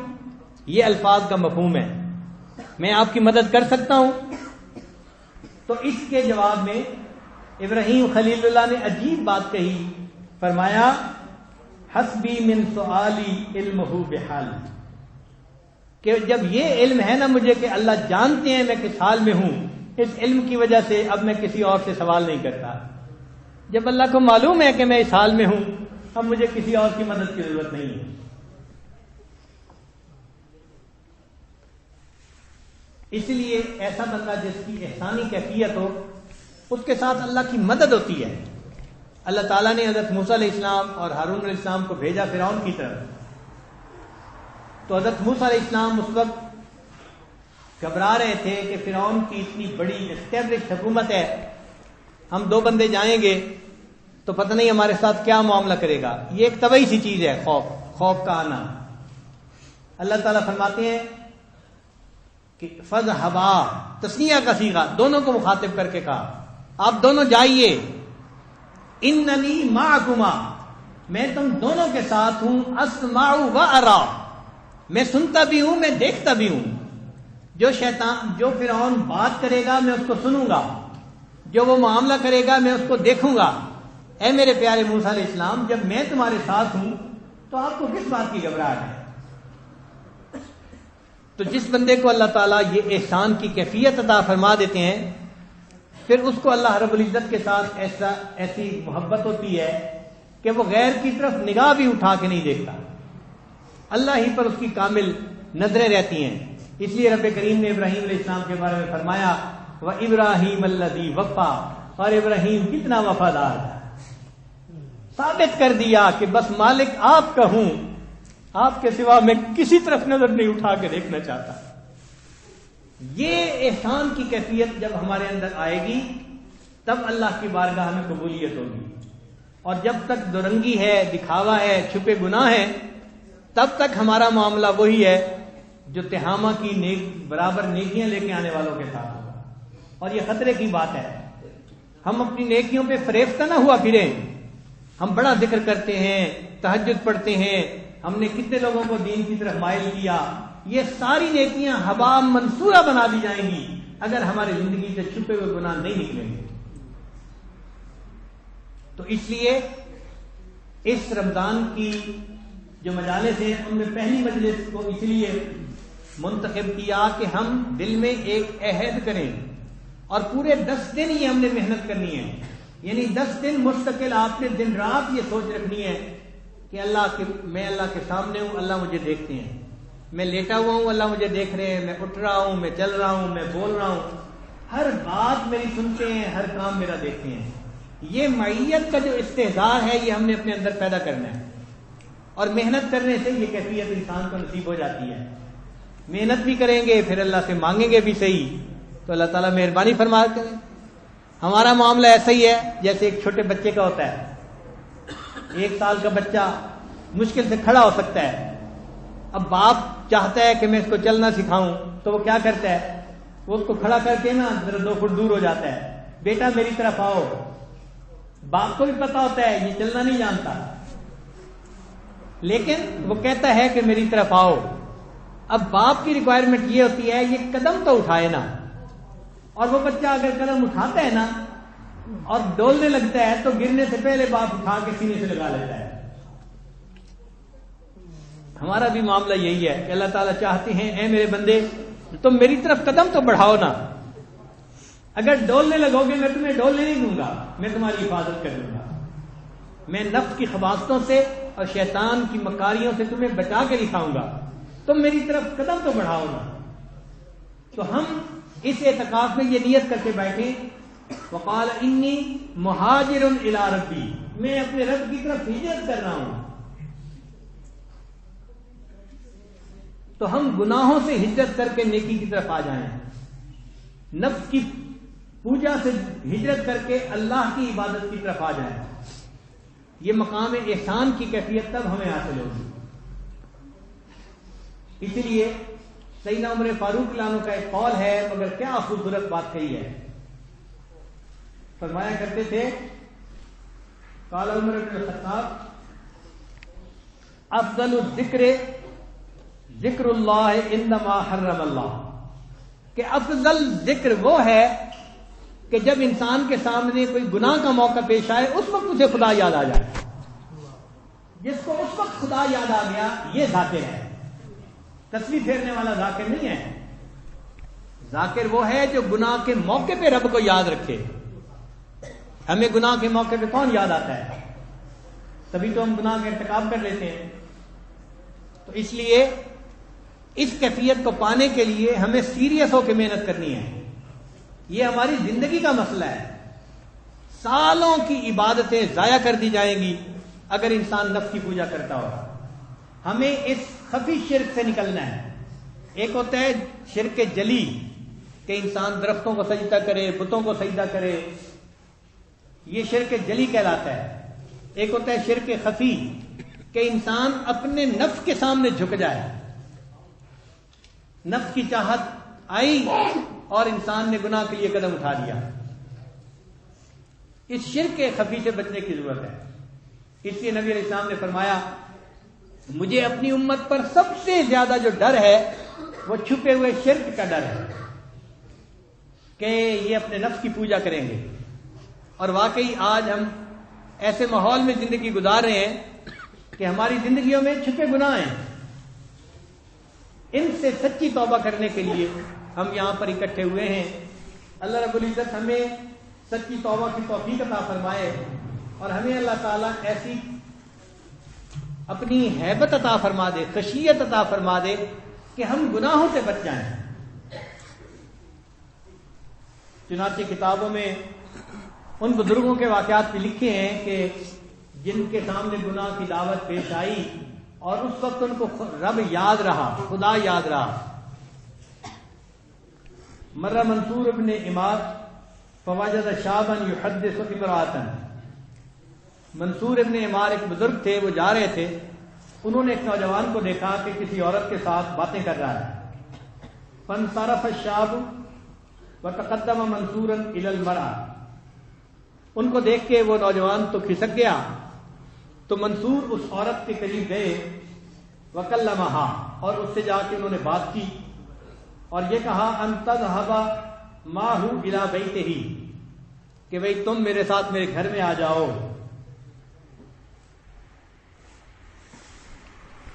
یہ الفاظ کا مفہوم ہے، میں آپ کی مدد کر سکتا ہوں۔ تو اس کے جواب میں ابراہیم خلیل اللہ نے عجیب بات کہی، فرمایا حسبی من سؤالی علمہ بحال، کہ جب یہ علم ہے نا مجھے کہ اللہ جانتے ہیں میں کس حال میں ہوں، اس علم کی وجہ سے اب میں کسی اور سے سوال نہیں کرتا۔ جب اللہ کو معلوم ہے کہ میں اس حال میں ہوں، اب مجھے کسی اور کی مدد کی ضرورت نہیں ہے۔ اس لیے ایسا بندہ جس کی احسانی کیفیت ہو اس کے ساتھ اللہ کی مدد ہوتی ہے۔ اللہ تعالیٰ نے حضرت موسیٰ علیہ السلام اور ہارون علیہ السلام کو بھیجا فرعون کی طرف، تو حضرت موسیٰ علیہ السلام اس وقت گھبرا رہے تھے کہ فرعون کی اتنی بڑی اسٹیبلش حکومت ہے، ہم دو بندے جائیں گے تو پتہ نہیں ہمارے ساتھ کیا معاملہ کرے گا۔ یہ ایک طبعی سی چیز ہے، خوف کا آنا۔ اللہ تعالیٰ فرماتے ہیں کہ فَاذْهَبَا، تثنیہ کا صیغہ، دونوں کو مخاطب کر کے کہا آپ دونوں جائیے، اِنَّنِي مَعَكُمَا، میں تم دونوں کے ساتھ ہوں، أَسْمَعُ وَأَرَى، میں سنتا بھی ہوں میں دیکھتا بھی ہوں۔ جو فرعون بات کرے گا میں اس کو سنوں گا، جو وہ معاملہ کرے گا میں اس کو دیکھوں گا۔ اے میرے پیارے موسیٰ علیہ السلام، جب میں تمہارے ساتھ ہوں تو آپ کو کس بات کی گھبراہٹ ہے؟ تو جس بندے کو اللہ تعالیٰ یہ احسان کی کیفیت عطا فرما دیتے ہیں، پھر اس کو اللہ رب العزت کے ساتھ ایسی محبت ہوتی ہے کہ وہ غیر کی طرف نگاہ بھی اٹھا کے نہیں دیکھتا، اللہ ہی پر اس کی کامل نظریں رہتی ہیں۔ اس لیے رب کریم نے ابراہیم علیہ السلام کے بارے میں فرمایا وَإِبْرَاهِيمَ الَّذِي وَفَّى، اور ابراہیم کتنا وفادار تھا، ثابت کر دیا کہ بس مالک آپ کا ہوں، آپ کے سوا میں کسی طرف نظر نہیں اٹھا کے دیکھنا چاہتا۔ یہ احسان کی کیفیت جب ہمارے اندر آئے گی تب اللہ کی بارگاہ میں قبولیت ہوگی، اور جب تک دورنگی ہے، دکھاوا ہے، چھپے گناہ ہے، تب تک ہمارا معاملہ وہی ہے جو تہامہ کی برابر نیکیاں لے کے آنے والوں کے ساتھ ہوگا، اور یہ خطرے کی بات ہے۔ ہم اپنی نیکیوں پہ فریفتہ نہ ہوا پھریں، ہم بڑا ذکر کرتے ہیں، تہجد پڑھتے ہیں، ہم نے کتنے لوگوں کو دین کی طرف مائل کیا، یہ ساری نیکیاں ہوا منصورہ بنا دی جائیں گی اگر ہماری زندگی سے چھپے ہوئے گناہ نہیں نکلیں گے۔ تو اس لیے اس رمضان کی جو مجالس ہیں ان میں پہلی مجلس کو اس لیے منتخب کیا کہ ہم دل میں ایک عہد کریں، اور پورے 10 دن یہ ہم نے محنت کرنی ہے، یعنی 10 دن مستقل آپ نے دن رات یہ سوچ رکھنی ہے کہ میں اللہ کے سامنے ہوں، اللہ مجھے دیکھتے ہیں، میں لیٹا ہوا ہوں، اللہ مجھے دیکھ رہے ہیں، میں اٹھ رہا ہوں، میں چل رہا ہوں، میں بول رہا ہوں، ہر بات میری سنتے ہیں، ہر کام میرا دیکھتے ہیں۔ یہ معیت کا جو استحضار ہے یہ ہم نے اپنے اندر پیدا کرنا ہے، اور محنت کرنے سے یہ کیفیت انسان کو نصیب ہو جاتی ہے۔ محنت بھی کریں گے، پھر اللہ سے مانگیں گے بھی صحیح، تو اللہ تعالیٰ مہربانی فرما کریں۔ ہمارا معاملہ ایسا ہی ہے جیسے ایک چھوٹے بچے کا ہوتا ہے۔ 1 سال کا بچہ مشکل سے کھڑا ہو سکتا ہے، اب باپ چاہتا ہے کہ میں اس کو چلنا سکھاؤں تو وہ کیا کرتا ہے، وہ اس کو کھڑا کر کے نا 2 فٹ دور ہو جاتا ہے، بیٹا میری طرف آؤ۔ باپ کو بھی پتا ہوتا ہے یہ چلنا نہیں جانتا، لیکن وہ کہتا ہے کہ میری طرف آؤ۔ اب باپ کی ریکوائرمنٹ یہ ہوتی ہے یہ قدم تو اٹھائے نا، اور وہ بچہ اگر قدم اٹھاتا ہے نا اور ڈولنے لگتا ہے تو گرنے سے پہلے باپ اٹھا کے سینے سے لگا لیتا ہے۔ ہمارا بھی معاملہ یہی ہے کہ اللہ تعالیٰ چاہتے ہیں اے میرے بندے تم میری طرف قدم تو بڑھاؤ نا، اگر ڈولنے لگو گے میں تمہیں ڈولنے نہیں دوں گا، میں تمہاری حفاظت کر دوں گا، میں نفس کی خباثتوں سے اور شیطان کی مکاریوں سے تمہیں بچا کے دکھاؤں گا، تم میری طرف قدم تو بڑھاؤ نا۔ تو ہم اس اعتکاف میں یہ نیت کر کے بیٹھے، وقال انی مہاجر الی ربی، میں اپنے رب کی طرف ہجرت کر رہا ہوں۔ تو ہم گناہوں سے ہجرت کر کے نیکی کی طرف آ جائیں، نفس کی پوجا سے ہجرت کر کے اللہ کی عبادت کی طرف آ جائیں۔ یہ مقام احسان کی کیفیت تب ہمیں حاصل ہوگی۔ اسی لیے سیدنا عمر فاروق عنہ کا ایک قول ہے، مگر کیا خوبصورت بات کہی ہے۔ فرمایا کرتے تھے قال عمر بن الخطاب افضل الذکر ذکر اللہ انما حرم اللہ، کہ افضل ذکر وہ ہے کہ جب انسان کے سامنے کوئی گناہ کا موقع پیش آئے اس وقت اسے خدا یاد آ جائے۔ جس کو اس وقت خدا یاد آ گیا یہ ذاکر ہے، تسبیح پھیرنے والا ذاکر نہیں ہے۔ ذاکر وہ ہے جو گناہ کے موقع پہ رب کو یاد رکھے۔ ہمیں گناہ کے موقع پہ کون یاد آتا ہے؟ تبھی تو ہم گناہ کا ارتکاب کر لیتے ہیں۔ تو اس لیے اس کیفیت کو پانے کے لیے ہمیں سیریس ہو کے محنت کرنی ہے۔ یہ ہماری زندگی کا مسئلہ ہے۔ سالوں کی عبادتیں ضائع کر دی جائیں گی اگر انسان نفس کی پوجا کرتا ہو۔ ہمیں اس خفی شرک سے نکلنا ہے۔ ایک ہوتا ہے شرک جلی کہ انسان درختوں کو سجدہ کرے، بتوں کو سجدہ کرے، یہ شرک جلی کہلاتا ہے۔ ایک ہوتا ہے شرک خفی کہ انسان اپنے نفس کے سامنے جھک جائے، نفس کی چاہت آئی اور انسان نے گناہ کے لیے قدم اٹھا دیا۔ اس شرک خفی سے بچنے کی ضرورت ہے۔ اس لیے نبی علیہ السلام نے فرمایا مجھے اپنی امت پر سب سے زیادہ جو ڈر ہے وہ چھپے ہوئے شرک کا ڈر ہے کہ یہ اپنے نفس کی پوجا کریں گے۔ اور واقعی آج ہم ایسے ماحول میں زندگی گزار رہے ہیں کہ ہماری زندگیوں میں چھپے گناہ ہیں۔ ان سے سچی توبہ کرنے کے لیے ہم یہاں پر اکٹھے ہوئے ہیں۔ اللہ رب العزت ہمیں سچی توبہ کی توفیق عطا فرمائے اور ہمیں اللہ تعالیٰ ایسی اپنی ہیبت عطا فرما دے، خشیت عطا فرما دے کہ ہم گناہوں سے بچ جائیں۔ چنانچہ کتابوں میں ان بزرگوں کے واقعات بھی لکھے ہیں کہ جن کے سامنے گناہ کی دعوت پیش آئی اور اس وقت ان کو رب یاد رہا، خدا یاد رہا۔ مرہ منصور ابن عمار فوجد شابا یحدث امرأة، منصور ابن عمار ایک بزرگ تھے، وہ جا رہے تھے، انہوں نے ایک نوجوان کو دیکھا کہ کسی عورت کے ساتھ باتیں کر رہا ہے۔ فانصرف الشاب وتقدم منصورا الى المرأة، ان کو دیکھ کے وہ نوجوان تو کھسک گیا تو منصور اس عورت کے قریب گئے، وکلمہا، اور اس سے جا کے انہوں نے بات کی اور یہ کہا ان تذهب معه الى بیتہ، کہ بھئی تم میرے ساتھ میرے گھر میں آ جاؤ.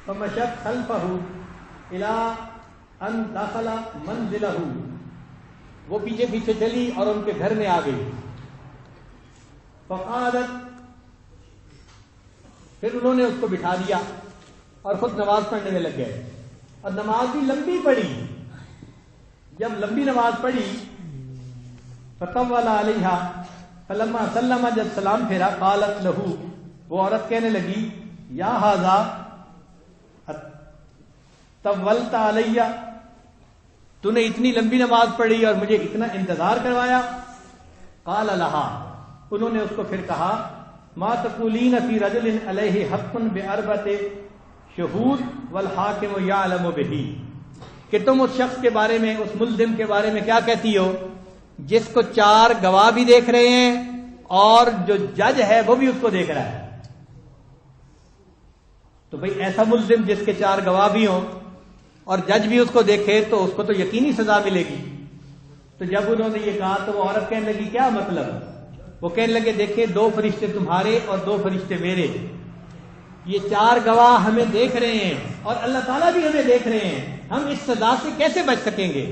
فمشت خلفہ الى ان دخل منزلہ، وہ پیچھے پیچھے چلی اور ان کے گھر میں آ گئی. فقعدت، پھر انہوں نے اس کو بٹھا دیا اور خود نماز پڑھنے میں لگ گئے، اور نماز بھی لمبی پڑھی. جب لمبی نماز پڑھی فطول علیہا فلما سلم، جب سلام پھیرا قالت لہو، وہ عورت کہنے لگی یا ھذا طولت علیہ، تو نے اتنی لمبی نماز پڑھی اور مجھے اتنا انتظار کروایا. قال لہا، انہوں نے اس کو پھر کہا ما تقولین فی رجل علیہ حق باربعۃ شہود والحاکم یعلم بہ، کہ تم اس شخص کے بارے میں، اس ملزم کے بارے میں کیا کہتی ہو جس کو 4 گواہ بھی دیکھ رہے ہیں اور جو جج ہے وہ بھی اس کو دیکھ رہا ہے. تو بھئی ایسا ملزم جس کے 4 گواہ بھی ہوں اور جج بھی اس کو دیکھے تو اس کو تو یقینی سزا ملے گی. تو جب انہوں نے یہ کہا تو وہ عورت کہنے لگی کیا مطلب؟ وہ کہنے لگے دیکھیں 2 فرشتے تمہارے اور 2 فرشتے میرے، یہ 4 گواہ ہمیں دیکھ رہے ہیں اور اللہ تعالیٰ بھی ہمیں دیکھ رہے ہیں، ہم اس سزا سے کیسے بچ سکیں گے؟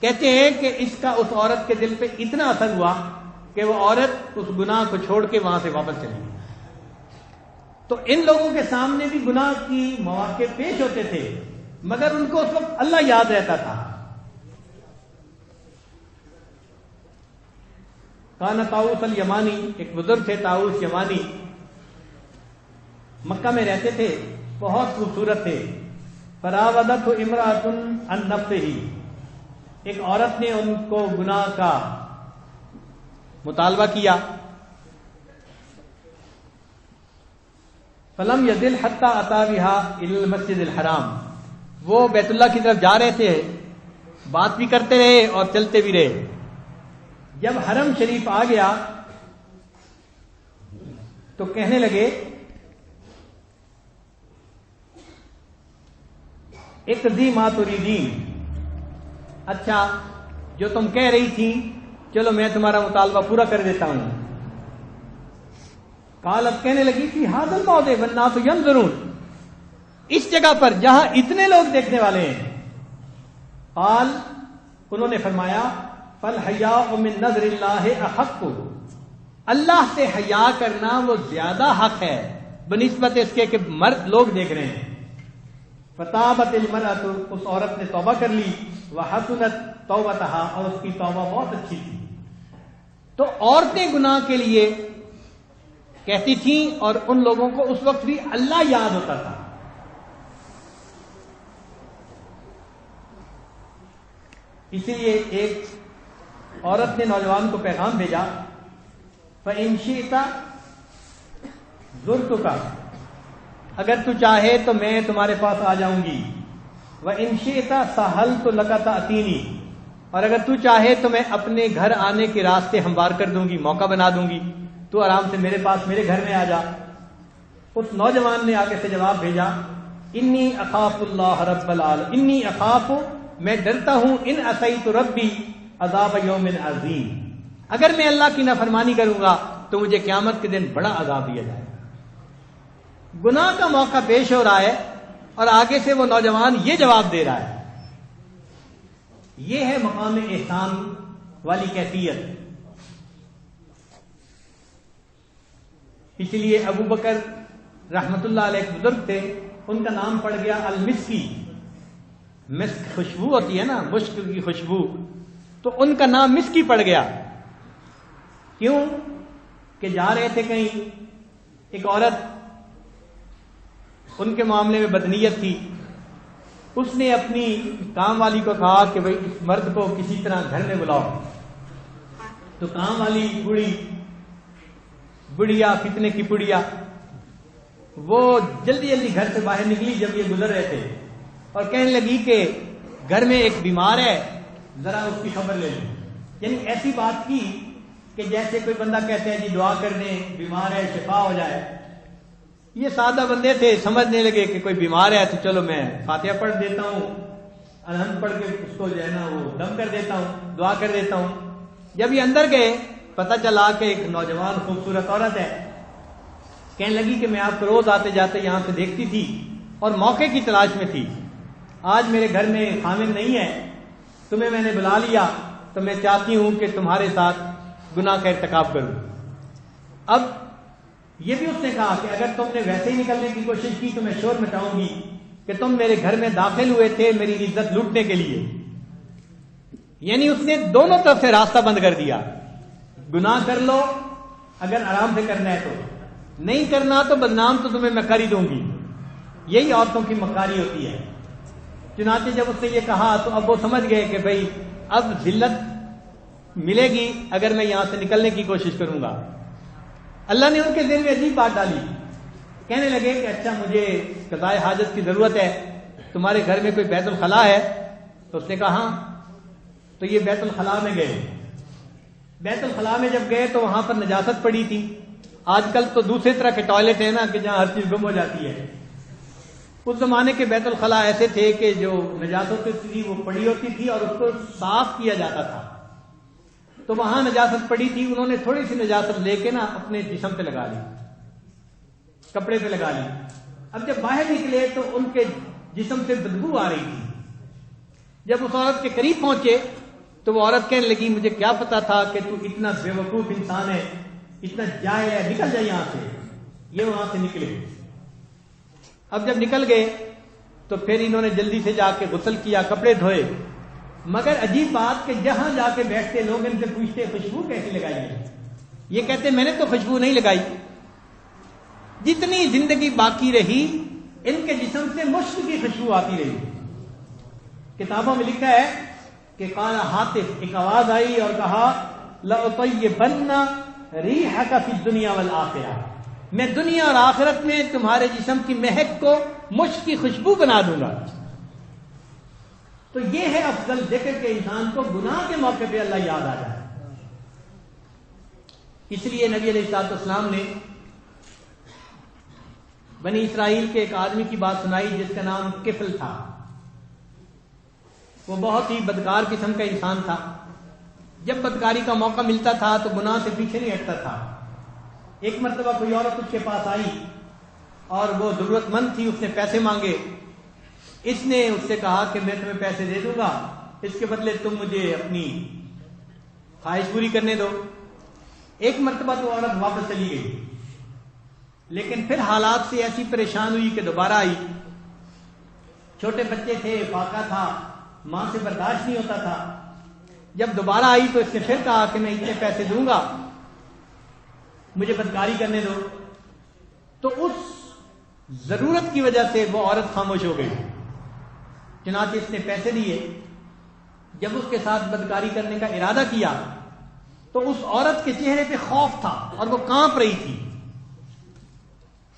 کہتے ہیں کہ اس کا اس عورت کے دل پہ اتنا اثر ہوا کہ وہ عورت اس گناہ کو چھوڑ کے وہاں سے واپس چلی گئی. تو ان لوگوں کے سامنے بھی گناہ کی مواقع پیش ہوتے تھے مگر ان کو اس وقت اللہ یاد رہتا تھا. کان طاؤوس الیمانی، ایک بزرگ تھے طاؤوس یمانی، مکہ میں رہتے تھے، بہت خوبصورت تھے. فراودته امرأة عن نفسه، ایک عورت نے ان کو گناہ کا مطالبہ کیا. فلم یزل حتی اتی بها الى المسجد الحرام، وہ بیت اللہ کی طرف جا رہے تھے، بات بھی کرتے رہے اور چلتے بھی رہے. جب حرم شریف آ گیا تو کہنے لگے اقضی ما تریدین، اچھا جو تم کہہ رہی تھی چلو میں تمہارا مطالبہ پورا کر دیتا ہوں. قالت، کہنے لگی فی ھذا الموضع والناس ینظرون، اس جگہ پر جہاں اتنے لوگ دیکھنے والے ہیں. قال، انہوں نے فرمایا فالحیاء من نظر اللہ احق، اللہ سے حیا کرنا وہ زیادہ حق ہے بنسبت اس کے کہ مرد لوگ دیکھ رہے ہیں. فتابت المرأۃ، اس عورت نے توبہ کر لی. وحسنت توبتها، اور اس کی توبہ بہت اچھی تھی. تو عورتیں گناہ کے لیے کہتی تھیں اور ان لوگوں کو اس وقت بھی اللہ یاد ہوتا تھا. اسی لیے ایک عورت نے نوجوان کو پیغام بھیجا فَإِن شِئْتَ زُرْتُكَ، اگر تو چاہے تو میں تمہارے پاس آ جاؤں گی. وَإِن شِئْتَ سَهَلْتُ لَكَ تَأْتِينِي، اور اگر تو چاہے تو میں اپنے گھر آنے کے راستے ہموار کر دوں گی، موقع بنا دوں گی، تو آرام سے میرے پاس میرے گھر میں آ جا. اس نوجوان نے آگے سے جواب بھیجا انی اخاف اللہ رب العالمین، انی اخاف، میں ڈرتا ہوں، ان عصیت ربی عذاب یوم عظیم، اگر میں اللہ کی نافرمانی کروں گا تو مجھے قیامت کے دن بڑا عذاب دیا جائے گا. گناہ کا موقع پیش ہو رہا ہے اور آگے سے وہ نوجوان یہ جواب دے رہا ہے. یہ ہے مقام احسان والی کیفیت. اس لیے ابو بکر رحمت اللہ علیہ ایک بزرگ تھے، ان کا نام پڑ گیا المسکی. مسک خوشبو ہوتی ہے نا، مشک کی خوشبو، تو ان کا نام مسکی پڑ گیا. کیوں کہ جا رہے تھے کہیں، ایک عورت ان کے معاملے میں بدنیت تھی، اس نے اپنی کام والی کو کہا کہ بھئی اس مرد کو کسی طرح گھر میں بلاؤ. تو کام والی بڑھیا فتنے کی پڑیا، وہ جلدی جلدی گھر سے باہر نکلی جب یہ گزر رہے تھے اور کہنے لگی کہ گھر میں ایک بیمار ہے، ذرا اس کی خبر لے لیں. یعنی ایسی بات کی کہ جیسے کوئی بندہ کہتے ہیں جی دعا کر دیں، بیمار ہے شفا ہو جائے. یہ سادہ بندے تھے، سمجھنے لگے کہ کوئی بیمار ہے تو چلو میں فاتحہ پڑھ دیتا ہوں، الحمد پڑھ کے اس کو جو ہے نا وہ دم کر دیتا ہوں، دعا کر دیتا ہوں۔ جب یہ اندر گئے پتہ چلا کہ ایک نوجوان خوبصورت عورت ہے، کہنے لگی کہ میں آپ کو روز آتے جاتے یہاں سے دیکھتی تھی اور موقع کی تلاش میں تھی، آج میرے گھر میں خامن نہیں ہے، تمہیں میں نے بلا لیا تو میں چاہتی ہوں کہ تمہارے ساتھ گناہ کا ارتکاب کروں۔ اب یہ بھی اس نے کہا کہ اگر تم نے ویسے ہی نکلنے کی کوشش کی تو میں شور مچاؤں گی کہ تم میرے گھر میں داخل ہوئے تھے میری عزت لوٹنے کے لیے۔ یعنی اس نے دونوں طرف سے راستہ بند کر دیا، گناہ کر لو اگر آرام سے کرنا ہے، تو نہیں کرنا تو بدنام تو تمہیں میں کر ہی دوں گی۔ یہی عورتوں کی مکاری ہوتی ہے۔ چنانچہ جب اس نے یہ کہا تو اب وہ سمجھ گئے کہ بھئی اب ذلت ملے گی اگر میں یہاں سے نکلنے کی کوشش کروں گا۔ اللہ نے ان کے دل میں عجیب بات ڈالی، کہنے لگے کہ اچھا مجھے قضاء حاجت کی ضرورت ہے، تمہارے گھر میں کوئی بیت الخلاء ہے؟ تو اس نے کہا ہاں۔ تو یہ بیت الخلاء میں گئے۔ بیت الخلاء میں جب گئے تو وہاں پر نجاست پڑی تھی۔ آج کل تو دوسرے طرح کے ٹوائلٹ ہیں نا کہ جہاں ہر چیز گم ہو جاتی ہے۔ اس زمانے کے بیت الخلاء ایسے تھے کہ جو نجاست تھی وہ پڑی ہوتی تھی اور اس کو صاف کیا جاتا تھا۔ تو وہاں نجاست پڑی تھی، انہوں نے تھوڑی سی نجاست لے کے نا اپنے جسم پہ لگا لی، کپڑے پہ لگا لی۔ اب جب باہر نکلے تو ان کے جسم سے بدبو آ رہی تھی۔ جب اس عورت کے قریب پہنچے تو وہ عورت کہنے لگی مجھے کیا پتا تھا کہ تو اتنا بے وقوف انسان ہے، اتنا جاہل ہے، نکل جائے یہاں سے۔ یہ وہاں سے نکلے۔ اب جب نکل گئے تو پھر انہوں نے جلدی سے جا کے غسل کیا، کپڑے دھوئے، مگر عجیب بات کہ جہاں جا کے بیٹھتے لوگ ان سے پوچھتے خوشبو کیسی لگائی ہے؟ یہ کہتے میں نے تو خوشبو نہیں لگائی۔ جتنی زندگی باقی رہی ان کے جسم سے مشک کی خوشبو آتی رہی۔ کتابوں میں لکھا ہے کہ قال حاتف، ایک آواز آئی اور کہا لأطیبن ریحک فی الدنیا والآخرہ، میں دنیا اور آخرت میں تمہارے جسم کی مہک کو مشک کی خوشبو بنا دوں گا۔ تو یہ ہے افضل ذکر کہ انسان کو گناہ کے موقع پہ اللہ یاد آ جائے۔ اس لیے نبی علیہ الصلوۃ والسلام نے بنی اسرائیل کے ایک آدمی کی بات سنائی جس کا نام کفل تھا۔ وہ بہت ہی بدکار قسم کا انسان تھا۔ جب بدکاری کا موقع ملتا تھا تو گناہ سے پیچھے نہیں ہٹتا تھا۔ ایک مرتبہ کوئی عورت اس کے پاس آئی اور وہ ضرورت مند تھی، اس نے پیسے مانگے۔ اس نے اس سے کہا کہ میں تمہیں پیسے دے دوں گا، اس کے بدلے تم مجھے اپنی خواہش پوری کرنے دو۔ ایک مرتبہ تو عورت واپس چلی گئی، لیکن پھر حالات سے ایسی پریشان ہوئی کہ دوبارہ آئی۔ چھوٹے بچے تھے، فاقہ تھا، ماں سے برداشت نہیں ہوتا تھا۔ جب دوبارہ آئی تو اس نے پھر کہا کہ میں اتنے پیسے دوں گا، مجھے بدکاری کرنے دو۔ تو اس ضرورت کی وجہ سے وہ عورت خاموش ہو گئی۔ چنانچہ اس نے پیسے دیے۔ جب اس کے ساتھ بدکاری کرنے کا ارادہ کیا تو اس عورت کے چہرے پہ خوف تھا اور وہ کانپ رہی تھی۔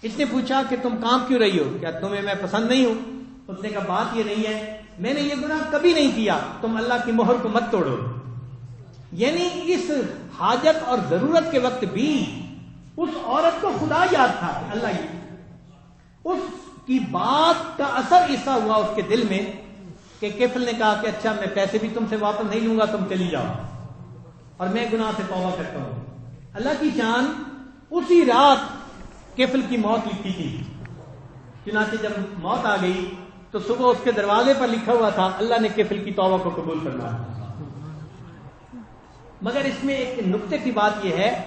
اس نے پوچھا کہ تم کانپ کیوں رہی ہو؟ کیا تمہیں میں پسند نہیں ہوں؟ اس نے کہا بات یہ نہیں ہے، میں نے یہ گناہ کبھی نہیں کیا، تم اللہ کی مہر کو مت توڑو۔ یعنی اس حاجت اور ضرورت کے وقت بھی اس عورت کو خدا یاد تھا کہ اللہ اس کی بات کا اثر ایسا ہوا اس کے دل میں کہ کفل نے کہا کہ اچھا میں پیسے بھی تم سے واپس نہیں لوں گا، تم چلی جاؤ اور میں گناہ سے توبہ کرتا ہوں۔ اللہ کی شان اسی رات کفل کی موت لکھی تھی۔ چنانچہ جب موت آ گئی تو صبح اس کے دروازے پر لکھا ہوا تھا اللہ نے کفل کی توبہ کو قبول فرمایا۔ مگر اس میں ایک نقطے کی بات یہ ہے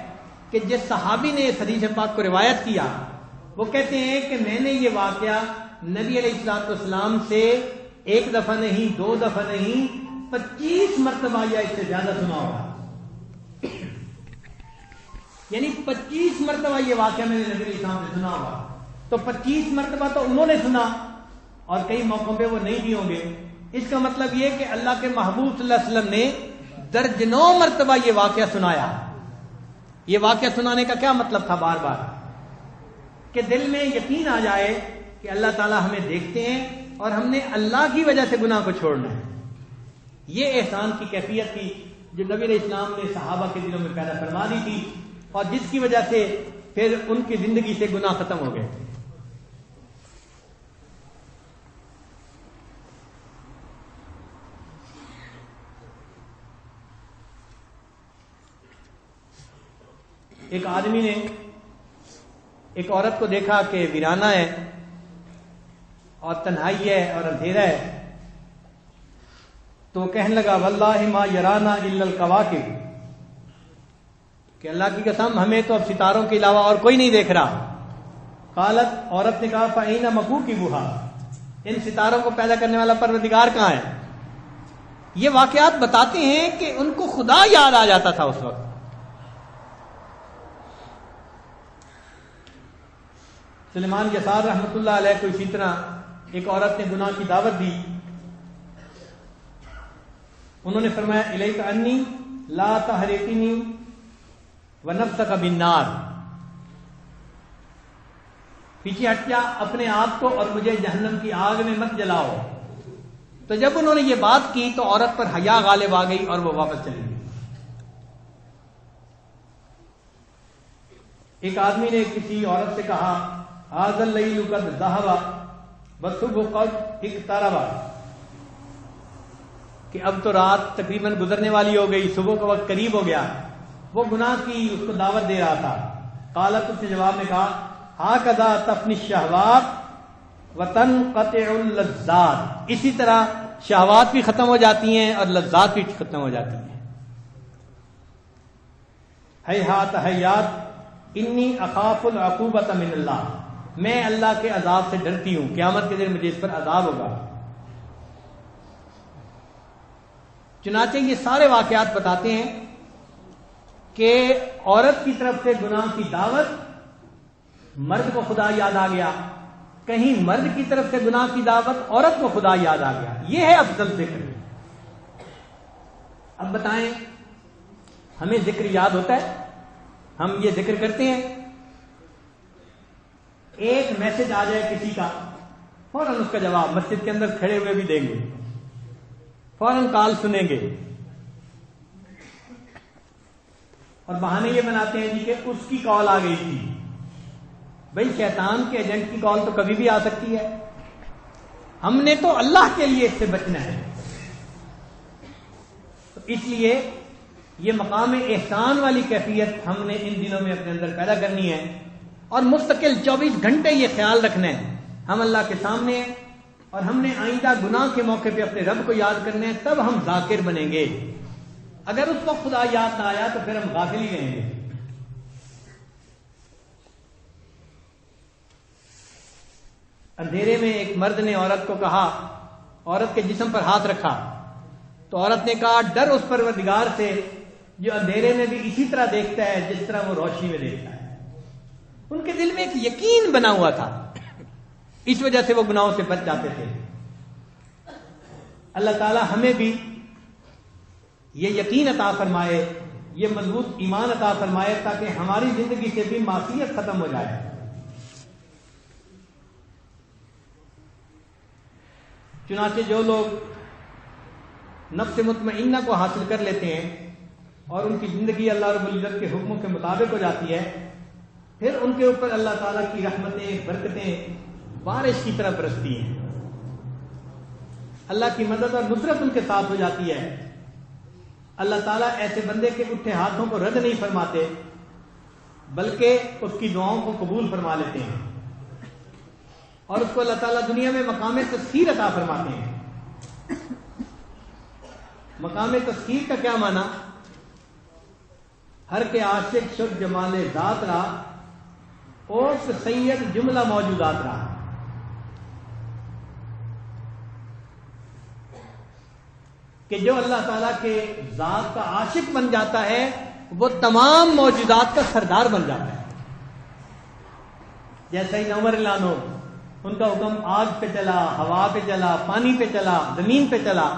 کہ جس صحابی نے اس حدیث پاک کو روایت کیا وہ کہتے ہیں کہ میں نے یہ واقعہ نبی علیہ الصلوۃ والسلام سے ایک دفعہ نہیں، دو دفعہ نہیں، 25 مرتبہ یا اس سے زیادہ سنا ہوگا۔ یعنی 25 مرتبہ یہ واقعہ میں نے نبی علیہ السلام سے سنا ہوگا۔ تو 25 مرتبہ تو انہوں نے سنا اور کئی موقعوں پہ وہ نہیں بھی ہوں گے۔ اس کا مطلب یہ کہ اللہ کے محبوب صلی اللہ علیہ وسلم نے درجنوں مرتبہ یہ واقعہ سنایا۔ یہ واقعہ سنانے کا کیا مطلب تھا؟ بار بار کہ دل میں یقین آ جائے کہ اللہ تعالیٰ ہمیں دیکھتے ہیں اور ہم نے اللہ کی وجہ سے گناہ کو چھوڑنا ہے۔ یہ احسان کی کیفیت تھی جو نبی علیہ السلام نے صحابہ کے دلوں میں پیدا فرما دی تھی اور جس کی وجہ سے پھر ان کی زندگی سے گناہ ختم ہو گئے۔ ایک آدمی نے ایک عورت کو دیکھا کہ ویرانہ ہے اور تنہائی ہے اور اندھیرا ہے، تو وہ کہنے لگا واللہ ما یرانا الا الکواکب، کہ اللہ کی قسم ہمیں تو اب ستاروں کے علاوہ اور کوئی نہیں دیکھ رہا۔ قالت، عورت نے کہا فأین مکوکبھا، ان ستاروں کو پیدا کرنے والا پروردگار کہاں ہے؟ یہ واقعات بتاتے ہیں کہ ان کو خدا یاد آ جاتا تھا اس وقت۔ سلیمان یسار رحمۃ اللہ علیہ کو اسی طرح ایک عورت نے گناہ کی دعوت دی، انہوں نے فرمایا الیک انی لا تحرقنی ونفسک بالنار، پیچھے ہٹ جا اپنے آپ کو اور مجھے جہنم کی آگ میں مت جلاؤ۔ تو جب انہوں نے یہ بات کی تو عورت پر حیا غالب آ گئی اور وہ واپس چلی گئی۔ ایک آدمی نے کسی عورت سے کہا ھذا اللیل قد ذھب والصبح قد اقترب، کہ اب تو رات تقریباً گزرنے والی ہو گئی، صبح کا وقت قریب ہو گیا۔ وہ گناہ کی اس کو دعوت دے رہا تھا۔ قالت، اس نے جواب میں کہا ھکذا تفنی الشہوات وتنقطع اللذات، اسی طرح شہوات بھی ختم ہو جاتی ہیں اور لذات بھی ختم ہو جاتی ہیں۔ ہیہات ہیات انی اخاف العقوبۃ من اللہ، میں اللہ کے عذاب سے ڈرتی ہوں، قیامت کے دن مجھے اس پر عذاب ہوگا۔ چنانچہ یہ سارے واقعات بتاتے ہیں کہ عورت کی طرف سے گناہ کی دعوت، مرد کو خدا یاد آ گیا، کہیں مرد کی طرف سے گناہ کی دعوت، عورت کو خدا یاد آ گیا۔ یہ ہے افضل ذکر۔ اب بتائیں ہمیں ذکر یاد ہوتا ہے؟ ہم یہ ذکر کرتے ہیں؟ ایک میسج آ جائے کسی کا، فوراً اس کا جواب مسجد کے اندر کھڑے ہوئے بھی دیں گے، فوراً کال سنیں گے، اور بہانے یہ بناتے ہیں جی کہ اس کی کال آ گئی تھی۔ بھئی شیطان کے ایجنٹ کی کال تو کبھی بھی آ سکتی ہے، ہم نے تو اللہ کے لیے اس سے بچنا ہے۔ تو اس لیے یہ مقام احسان والی کیفیت ہم نے ان دنوں میں اپنے اندر پیدا کرنی ہے، اور مستقل 24 گھنٹے یہ خیال رکھنا ہے ہم اللہ کے سامنے ہیں، اور ہم نے آئندہ گناہ کے موقع پہ اپنے رب کو یاد کرنا ہے، تب ہم ذاکر بنیں گے۔ اگر اس وقت خدا یاد نہ آیا تو پھر ہم غافل ہی رہیں گے۔ اندھیرے میں ایک مرد نے عورت کو کہا، عورت کے جسم پر ہاتھ رکھا، تو عورت نے کہا ڈر اس پروردگار سے جو اندھیرے میں بھی اسی طرح دیکھتا ہے جس طرح وہ روشنی میں دیکھتا ہے۔ ان کے دل میں ایک یقین بنا ہوا تھا، اس وجہ سے وہ گناہوں سے بچ جاتے تھے۔ اللہ تعالی ہمیں بھی یہ یقین عطا فرمائے، یہ مضبوط ایمان عطا فرمائے، تاکہ ہماری زندگی سے بھی معصیت ختم ہو جائے۔ چنانچہ جو لوگ نفس مطمئنہ کو حاصل کر لیتے ہیں اور ان کی زندگی اللہ رب العزت کے حکموں کے مطابق ہو جاتی ہے، پھر ان کے اوپر اللہ تعالیٰ کی رحمتیں، برکتیں بارش کی طرح برستی ہیں۔ اللہ کی مدد اور نصرت ان کے ساتھ ہو جاتی ہے۔ اللہ تعالیٰ ایسے بندے کے اٹھے ہاتھوں کو رد نہیں فرماتے، بلکہ اس کی دعاؤں کو قبول فرما لیتے ہیں، اور اس کو اللہ تعالیٰ دنیا میں مقام تسخیر عطا فرماتے ہیں۔ مقام تسخیر کا کیا معنی؟ ہر کے عاشق شد جمال ذات را، اوس سید جملہ موجودات رہا۔ کہ جو اللہ تعالیٰ کے ذات کا عاشق بن جاتا ہے وہ تمام موجودات کا سردار بن جاتا ہے۔ جیسا ہی عمر اعلان ہو، ان کا حکم آگ پہ چلا، ہوا پہ چلا، پانی پہ چلا، زمین پہ چلا،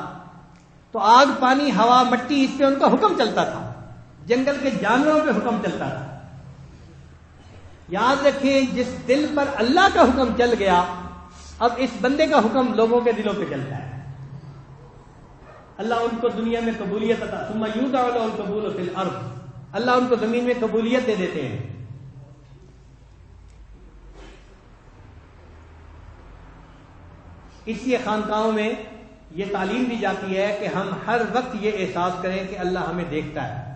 تو آگ، پانی، ہوا، مٹی، اس پہ ان کا حکم چلتا تھا، جنگل کے جانوروں پہ حکم چلتا تھا۔ یاد رکھیں جس دل پر اللہ کا حکم چل گیا، اب اس بندے کا حکم لوگوں کے دلوں پہ چلتا ہے۔ اللہ ان کو دنیا میں قبولیت عطا، ثم یوضع له القبول فی الارض، اللہ ان کو زمین میں قبولیت دے دیتے ہیں۔ اس لیے خانقاہوں میں یہ تعلیم دی جاتی ہے کہ ہم ہر وقت یہ احساس کریں کہ اللہ ہمیں دیکھتا ہے،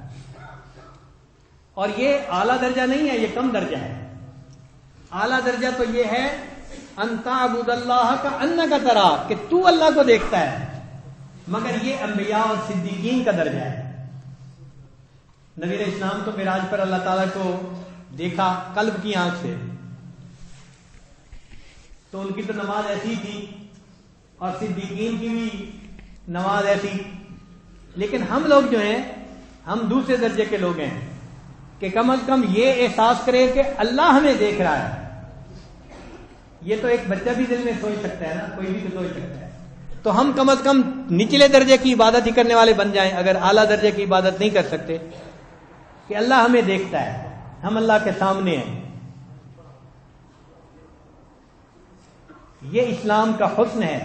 اور یہ اعلیٰ درجہ نہیں ہے، یہ کم درجہ ہے. اعلیٰ درجہ تو یہ ہے ان تعبد اللہ کا انک تراہ، کہ تو اللہ کو دیکھتا ہے. مگر یہ انبیاء اور صدیقین کا درجہ ہے. نبی علیہ السلام تو معراج پر اللہ تعالیٰ کو دیکھا قلب کی آنکھ سے، تو ان کی تو نماز ایسی تھی، اور صدیقین کی بھی نماز ایسی. لیکن ہم لوگ جو ہیں، ہم دوسرے درجے کے لوگ ہیں کہ کم از کم یہ احساس کرے کہ اللہ ہمیں دیکھ رہا ہے. یہ تو ایک بچہ بھی دل میں سوچ سکتا ہے نا، کوئی بھی تو سوچ سکتا ہے. تو ہم کم از کم نچلے درجے کی عبادت ہی کرنے والے بن جائیں، اگر اعلیٰ درجے کی عبادت نہیں کر سکتے، کہ اللہ ہمیں دیکھتا ہے، ہم اللہ کے سامنے ہیں. یہ اسلام کا حسن ہے.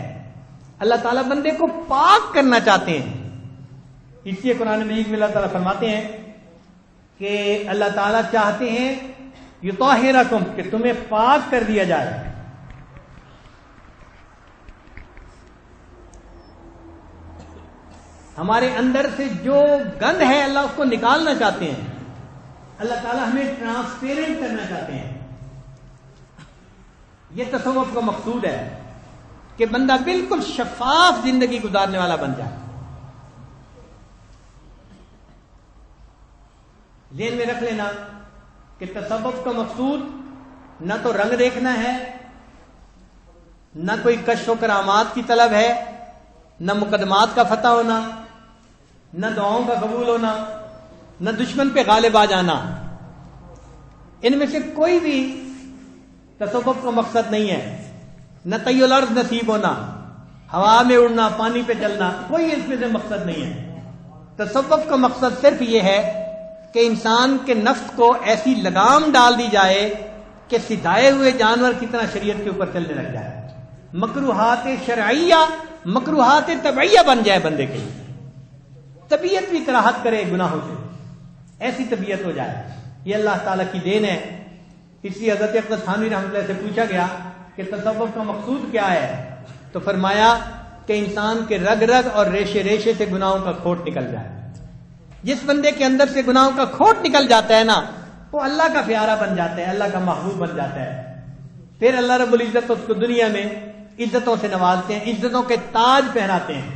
اللہ تعالیٰ بندے کو پاک کرنا چاہتے ہیں. اس لیے قرآن مجید میں اللہ تعالیٰ فرماتے ہیں کہ اللہ تعالیٰ چاہتے ہیں یطہرکم، کہ تمہیں پاک کر دیا جائے. ہمارے اندر سے جو گند ہے اللہ اس کو نکالنا چاہتے ہیں. اللہ تعالیٰ ہمیں ٹرانسپیرنٹ کرنا چاہتے ہیں. یہ تصوف کا مقصود ہے کہ بندہ بالکل شفاف زندگی گزارنے والا بن جائے. ذہن میں رکھ لینا کہ تصوف کا مقصود نہ تو رنگ دیکھنا ہے، نہ کوئی کشف و کرامات کی طلب ہے، نہ مقدمات کا فتح ہونا، نہ دعاؤں کا قبول ہونا، نہ دشمن پہ غالب آ جانا. ان میں سے کوئی بھی تصوف کا مقصد نہیں ہے. نہ طی الارض نصیب ہونا، ہوا میں اڑنا، پانی پہ چلنا، کوئی اس میں سے مقصد نہیں ہے. تصوف کا مقصد صرف یہ ہے کہ انسان کے نفس کو ایسی لگام ڈال دی جائے کہ سدھائے ہوئے جانور کی طرح شریعت کے اوپر چلنے لگ جائے. مکروہات شرعیہ مکروہات طبعیہ بن جائے بندے کے لیے. طبیعت بھی کراہت کرے گناہوں سے، ایسی طبیعت ہو جائے. یہ اللہ تعالیٰ کی دین ہے. اس لیے حضرت اقدس تھانوی رحمۃ اللہ سے پوچھا گیا کہ تصوف کا مقصود کیا ہے، تو فرمایا کہ انسان کے رگ رگ اور ریشے ریشے سے گناہوں کا کھوٹ نکل جائے. جس بندے کے اندر سے گناہوں کا کھوٹ نکل جاتا ہے نا، وہ اللہ کا پیارا بن جاتا ہے، اللہ کا محبوب بن جاتا ہے. پھر اللہ رب العزت اس کو دنیا میں عزتوں سے نوازتے ہیں، عزتوں کے تاج پہناتے ہیں.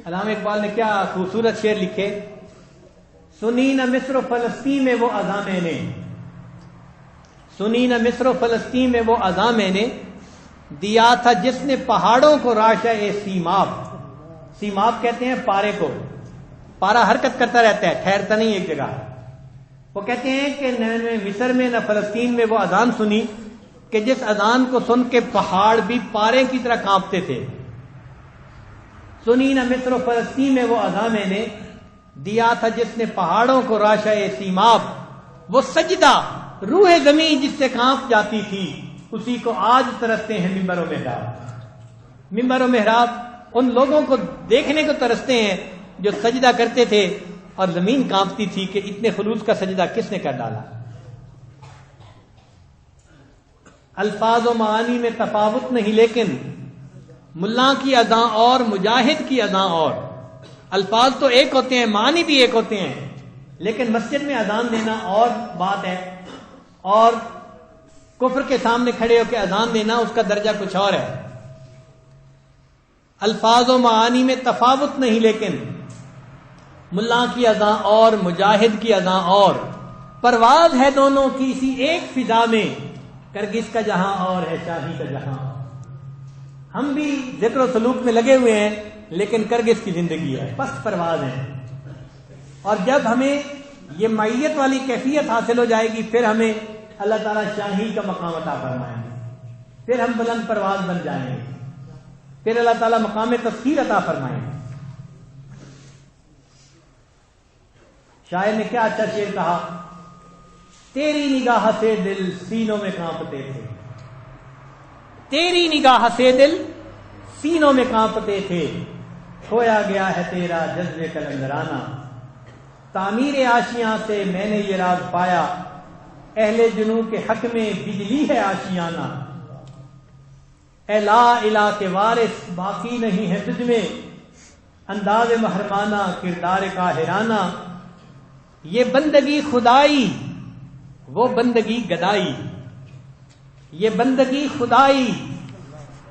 علامہ اقبال نے کیا خوبصورت شعر لکھے، سنی نہ مصر و فلسطین میں وہ اذاں میں نے، سنی نہ مصر و فلسطین میں وہ اذاں میں نے، دیا تھا جس نے پہاڑوں کو راشہ سیماب. سیماب کہتے ہیں پارے کو. پارا حرکت کرتا رہتا ہے، ٹھہرتا نہیں ایک جگہ. وہ کہتے ہیں کہ نہ مصر میں نہ فلسطین میں وہ اذان سنی کہ جس اذان کو سن کے پہاڑ بھی پارے کی طرح کانپتے تھے. سنی نہ مصر و فلسطین میں وہ اذان میں نے، دیا تھا جس نے پہاڑوں کو راشہ سیماب. وہ سجدہ روح زمین جس سے کانپ جاتی تھی، اسی کو آج ترستے ہیں ممبر و محراب. ممبر و محراب ان لوگوں کو دیکھنے کو ترستے ہیں جو سجدہ کرتے تھے اور زمین کانپتی تھی کہ اتنے خلوص کا سجدہ کس نے کر ڈالا. الفاظ و معانی میں تفاوت نہیں، لیکن ملا کی اذاں اور مجاہد کی اذاں اور. الفاظ تو ایک ہوتے ہیں، معنی بھی ایک ہوتے ہیں، لیکن مسجد میں اذان دینا اور بات ہے، اور کفر کے سامنے کھڑے ہو کے اذان دینا اس کا درجہ کچھ اور ہے. الفاظ و معانی میں تفاوت نہیں، لیکن ملا کی اذاں اور مجاہد کی اذاں اور. پرواز ہے دونوں کی اسی ایک فضا میں، کرگس کا جہاں اور ہے شاہی کا جہاں. ہم بھی ذکر و سلوک میں لگے ہوئے ہیں، لیکن کرگس کی زندگی ہے، پست پرواز ہے. اور جب ہمیں یہ معیت والی کیفیت حاصل ہو جائے گی، پھر ہمیں اللہ تعالیٰ شاہی کا مقام عطا فرمائیں گے، پھر ہم بلند پرواز بن جائیں گے، پھر اللہ تعالیٰ مقام تسخیر عطا فرمائیں گے. شاعر نے کیا اچھا شعر کہا، تیری نگاہ سے دل سینوں میں کانپتے تھے، تیری نگاہ سے دل سینوں میں کانپتے تھے، کھویا گیا ہے تیرا جذبے کلندرانہ. تعمیر آشیاں سے میں نے یہ راز پایا، اہل جنوں کے حق میں بجلی ہے آشیانہ. اے لا الہ کے وارث باقی نہیں ہے تجھ میں انداز محرمانہ کردار قاہرانہ. یہ بندگی خدائی وہ بندگی گدائی، یہ بندگی خدائی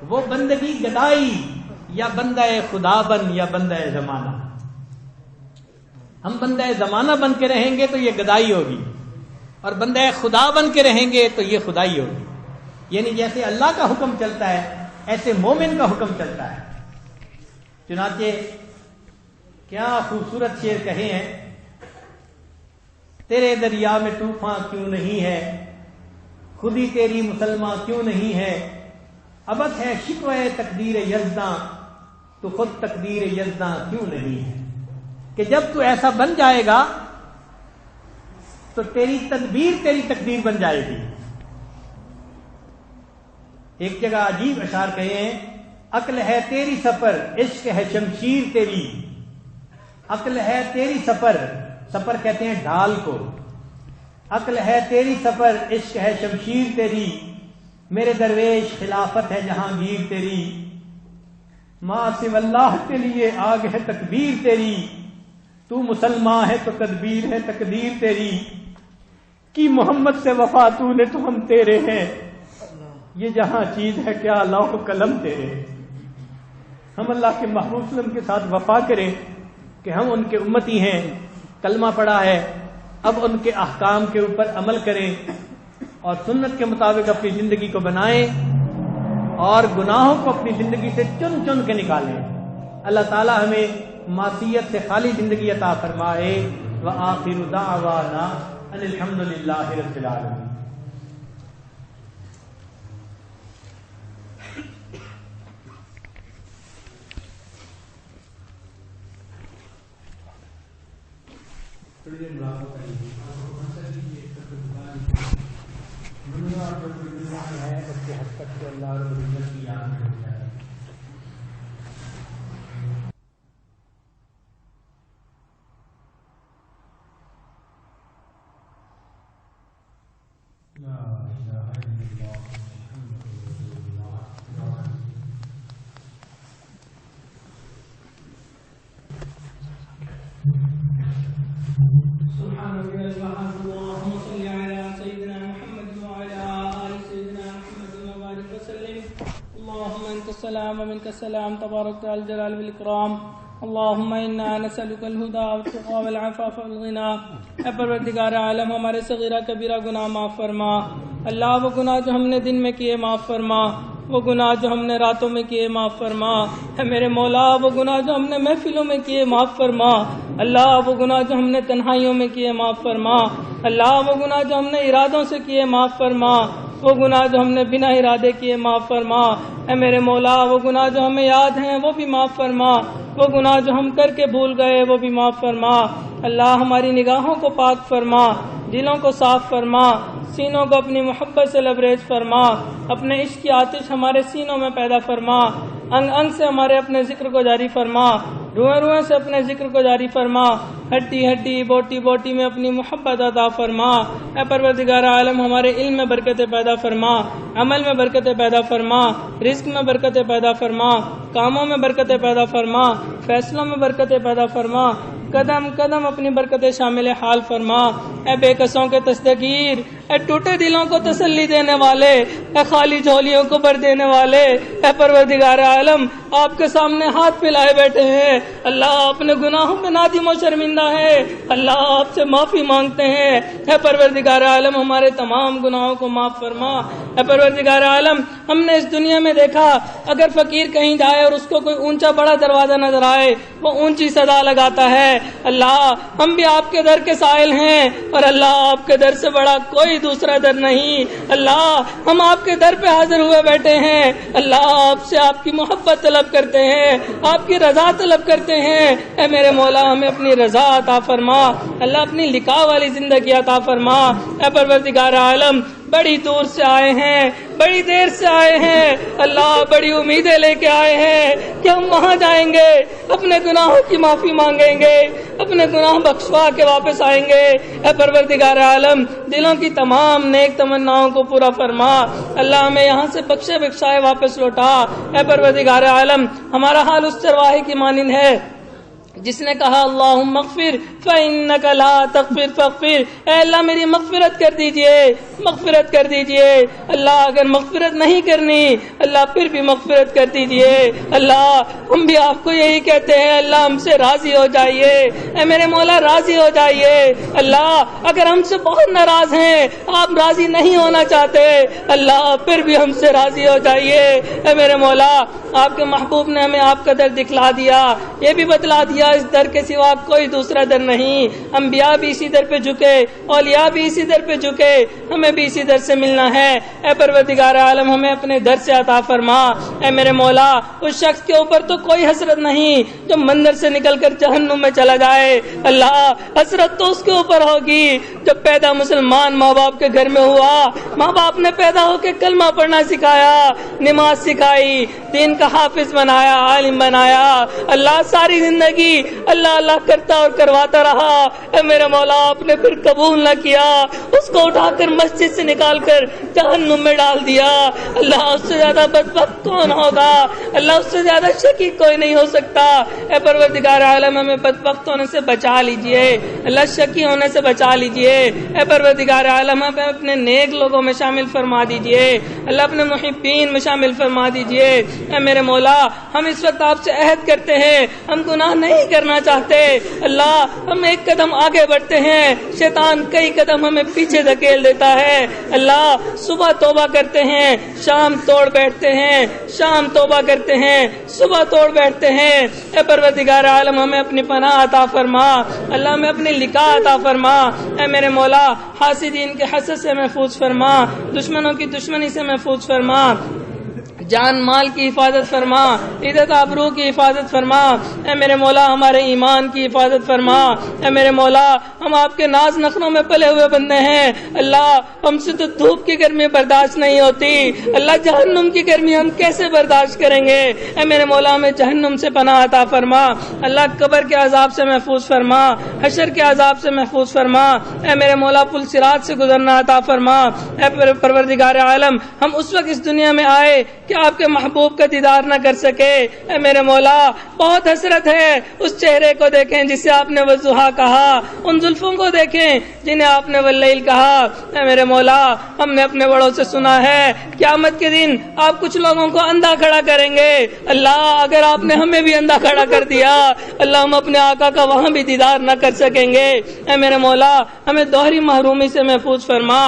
وہ بندگی گدائی، یا بندہ خدا بن یا بندہ زمانہ. ہم بندہ زمانہ بن کے رہیں گے تو یہ گدائی ہوگی، اور بندہ خدا بن کے رہیں گے تو یہ خدائی ہوگی. یعنی جیسے اللہ کا حکم چلتا ہے ایسے مومن کا حکم چلتا ہے. چنانچہ کیا خوبصورت شعر کہے ہیں، تیرے دریا میں طوفان کیوں نہیں ہے، خودی تیری مسلمان کیوں نہیں ہے، ابد ہے شکوہ تقدیر یزداں تو خود تقدیر یزداں کیوں نہیں ہے. کہ جب تو ایسا بن جائے گا تو تیری تدبیر تیری تقدیر بن جائے گی. ایک جگہ عجیب اشعار کہے ہیں، عقل ہے تیری سفر عشق ہے شمشیر تیری، عقل ہے تیری سفر، سفر کہتے ہیں ڈھال کو، عقل ہے تیری سفر عشق ہے شمشیر تیری، میرے درویش خلافت ہے جہانگیر تیری، ماں سو اللہ کے لیے آگ ہے تکبیر تیری، تو مسلمان ہے تو تدبیر ہے تقدیر تیری، کی محمد سے وفا تو نے تو ہم تیرے ہیں، یہ جہاں چیز ہے کیا لوح قلم تیرے. ہم اللہ کے محبوب صلی اللہ علیہ وسلم کے ساتھ وفا کریں کہ ہم ان کے امتی ہیں، کلمہ پڑھا ہے، اب ان کے احکام کے اوپر عمل کریں اور سنت کے مطابق اپنی زندگی کو بنائیں اور گناہوں کو اپنی زندگی سے چن چن کے نکالیں. اللہ تعالی ہمیں معصیت سے خالی زندگی عطا فرمائے. وآخر دعوانا ان الحمدللہ رب العالمین. ہے اس کے حد تک تو اللہ رب العزت کی یاد میں ہو جائے. السلام ومنك السلام تبارك الجلال والإكرام. اللهم انا نسألك الهدى والتقى والعفاف والغنى. اے پروردگار عالم ہمارے صغیرہ کبیرہ گناہ معاف فرما. اللہ وہ گناہ جو ہم نے دن میں کیے معاف فرما، وہ گناہ جو ہم نے راتوں میں کیے معاف فرما. اے میرے مولا وہ گناہ جو ہم نے محفلوں میں کیے معاف فرما. اللہ وہ گناہ جو ہم نے تنہائیوں میں کیے معاف فرما. اللہ وہ گناہ جو ہم نے ارادوں سے کیے معاف فرما. وہ گناہ جو ہم نے بنا ارادے کیے معاف فرما. اے میرے مولا وہ گناہ جو ہمیں یاد ہیں وہ بھی معاف فرما. وہ گناہ جو ہم کر کے بھول گئے وہ بھی معاف فرما. اللہ ہماری نگاہوں کو پاک فرما، دلوں کو صاف فرما، سینوں کو اپنی محبت سے لبریز فرما. اپنے عشق کی آتش ہمارے سینوں میں پیدا فرما. انگ انگ سے ہمارے اپنے ذکر کو جاری فرما، روئیں روئیں سے اپنے ذکر کو جاری فرما، ہڈی ہڈی بوٹی بوٹی میں اپنی محبت عطا فرما. اے پروردگار عالم ہمارے علم میں برکتیں پیدا فرما، عمل میں برکتیں پیدا فرما، رزق میں برکتیں پیدا فرما، کاموں میں برکتیں پیدا فرما، فیصلوں میں برکتیں پیدا فرما. قدم قدم اپنی برکتیں شامل حال فرما. اے بے کسوں کے تصدیقیر، اے ٹوٹے دلوں کو تسلی دینے والے، اے خالی جھولیوں کو بھر دینے والے، اے پروردگار عالم آپ کے سامنے ہاتھ پھیلائے بیٹھے ہیں. اللہ اپنے گناہوں پہ نادم و شرمندہ ہے. اللہ آپ سے معافی مانگتے ہیں. اے پروردگار عالم ہمارے تمام گناہوں کو معاف فرما. اے پروردگار عالم ہم نے اس دنیا میں دیکھا اگر فقیر کہیں جائے اور اس کو کوئی اونچا بڑا دروازہ نظر آئے وہ اونچی صدا لگاتا ہے. اللہ ہم بھی آپ کے در کے سائل ہیں اور اللہ آپ کے در سے بڑا کوئی دوسرا در نہیں. اللہ ہم آپ کے در پہ حاضر ہوئے بیٹھے ہیں. اللہ آپ سے آپ کی محبت طلب کرتے ہیں، آپ کی رضا طلب کرتے ہیں. اے میرے مولا ہمیں اپنی رضا عطا فرما. اللہ اپنی لقاء والی زندگی عطا فرما. اے پروردگار عالم بڑی دور سے آئے ہیں بڑی دیر سے آئے ہیں اللہ، بڑی امیدیں لے کے آئے ہیں کہ ہم وہاں جائیں گے، اپنے گناہوں کی معافی مانگیں گے، اپنے گناہ بخشوا کے واپس آئیں گے۔ اے پروردگار عالم، دلوں کی تمام نیک تمناؤں کو پورا فرما اللہ، ہمیں یہاں سے بخشے بخشائے واپس لوٹا۔ اے پروردگار عالم، ہمارا حال اس چرواہے کی مانند ہے جس نے کہا اللہم اغفر فإنک لا تغفر فاغفر، اے اللہ میری مغفرت کر دیجئے، مغفرت کر دیجئے۔ اللہ اگر مغفرت نہیں کرنی اللہ پھر بھی مغفرت کر دیجئے۔ اللہ ہم بھی آپ کو یہی کہتے ہیں اللہ ہم سے راضی ہو جائیے، اے میرے مولا راضی ہو جائیے۔ اللہ اگر ہم سے بہت ناراض ہیں، آپ راضی نہیں ہونا چاہتے، اللہ پھر بھی ہم سے راضی ہو جائیے۔ اے میرے مولا آپ کے محبوب نے ہمیں آپ کا در دکھلا دیا، یہ بھی بتلا دیا اس در کے سوا کوئی دوسرا در نہیں۔ انبیاء بھی اسی در پہ جھکے، اولیاء بھی اسی در پہ جھکے، ہمیں بھی اسی در سے ملنا ہے۔ اے پروردگار عالم ہمیں اپنے در سے عطا فرما۔ اے میرے مولا اس شخص کے اوپر تو کوئی حسرت نہیں جو مندر سے نکل کر جہنم میں چلا جائے، اللہ حسرت تو اس کے اوپر ہوگی جو پیدا مسلمان ماں باپ کے گھر میں ہوا، ماں باپ نے پیدا ہو کے کلمہ پڑھنا سکھایا، نماز سکھائی، دین کا حافظ بنایا، عالم بنایا، اللہ ساری زندگی اللہ اللہ کرتا اور کرواتا رہا۔ اے میرے مولا آپ نے پھر قبول نہ کیا، اس کو اٹھا کر مسجد سے نکال کر جہنم میں ڈال دیا۔ اللہ اس سے زیادہ بدبخت کون ہوگا؟ اللہ اس سے زیادہ شقی کوئی نہیں ہو سکتا۔ اے پروردگار عالم ہمیں بدبخت ہونے سے بچا لیجئے، اللہ شقی ہونے سے بچا لیجئے۔ اے پروردگار عالم ہمیں اپنے نیک لوگوں میں شامل فرما دیجئے، اللہ اپنے محبین میں شامل فرما دیجئے۔ اے میرے مولا ہم اس وقت آپ سے عہد کرتے ہیں ہم گناہ نہیں کرنا چاہتے، اللہ ہم ایک قدم آگے بڑھتے ہیں، شیطان کئی قدم ہمیں پیچھے دھکیل دیتا ہے۔ اللہ صبح توبہ کرتے ہیں، شام توڑ بیٹھتے ہیں، شام توبہ کرتے ہیں، صبح توڑ بیٹھتے ہیں۔ اے پروردگار عالم ہمیں اپنی پناہ عطا فرما، اللہ ہمیں اپنی لقاء عطا فرما۔ اے میرے مولا حاسدین کے حسد سے محفوظ فرما، دشمنوں کی دشمنی سے محفوظ فرما، جان مال کی حفاظت فرما، عزت آبرو کی حفاظت فرما۔ اے میرے مولا ہمارے ایمان کی حفاظت فرما۔ اے میرے مولا ہم آپ کے ناز نخنوں میں پلے ہوئے بندے ہیں، اللہ ہم سے تو دھوپ کی گرمی برداشت نہیں ہوتی، اللہ جہنم کی گرمی ہم کیسے برداشت کریں گے؟ اے میرے مولا ہمیں جہنم سے پناہ عطا فرما، اللہ قبر کے عذاب سے محفوظ فرما، حشر کے عذاب سے محفوظ فرما۔ اے میرے مولا پل صراط سے گزرنا عطا فرما۔ اے پروردگار عالم ہم اس وقت اس دنیا میں آئے کہ آپ کے محبوب کا دیدار نہ کر سکے، اے میرے مولا بہت حسرت ہے اس چہرے کو دیکھیں جسے آپ نے والضحیٰ کہا، ان زلفوں کو دیکھیں جنہیں آپ نے واللیل کہا۔ اے میرے مولا ہم نے اپنے بڑوں سے سنا ہے قیامت کے دن آپ کچھ لوگوں کو اندھا کھڑا کریں گے، اللہ اگر آپ نے ہمیں بھی اندھا کھڑا کر دیا اللہ ہم اپنے آقا کا وہاں بھی دیدار نہ کر سکیں گے۔ اے میرے مولا ہمیں دوہری محرومی سے محفوظ فرما،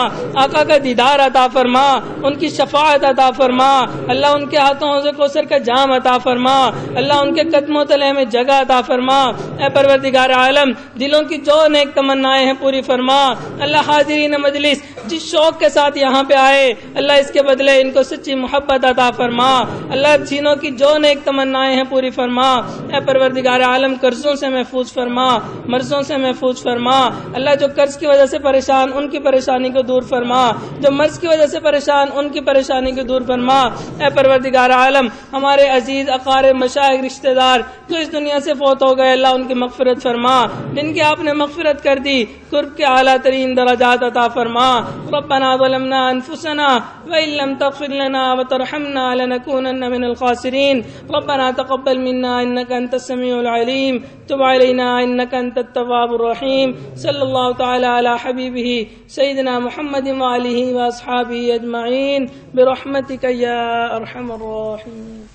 آقا کا دیدار عطا فرما، ان کی شفاعت عطا فرما، اللہ ان کے ہاتھوں سے کوثر کا جام عطا فرما، اللہ ان کے قدموں تلے میں جگہ عطا فرما۔ اے پروردگار عالم دلوں کی جو نیک تمنائیں ہیں پوری فرما، اللہ حاضرین مجلس جس شوق کے ساتھ یہاں پہ آئے اللہ اس کے بدلے ان کو سچی محبت عطا فرما، اللہ جنوں کی جو نیک تمنائیں ہیں پوری فرما۔ اے پروردگار عالم قرضوں سے محفوظ فرما، مرضوں سے محفوظ فرما، اللہ جو قرض کی وجہ سے پریشان ان کی پریشانی کو دور فرما، جو مرض کی وجہ سے پریشان ان کی پریشانی کو دور فرما۔ اے پروردگار عالم ہمارے عزیز اقارب مشائخ رشتہ دار جو اس دنیا سے فوت ہو گئے اللہ ان کی مغفرت فرما، جن کی آپ نے مغفرت کر دی قرب کے اعلیٰ ترین درجات عطا فرما۔ ربنا ظلمنا انفسنا وان لم تغفر لنا وترحمنا لنكونن من الخاسرين ربنا تقبل منا انك انت السميع العليم تب علينا انك انت التواب الرحيم صلى الله تعالى على حبيبه سيدنا محمد وآله واصحابه اجمعين برحمتك يا ارحم الراحمين۔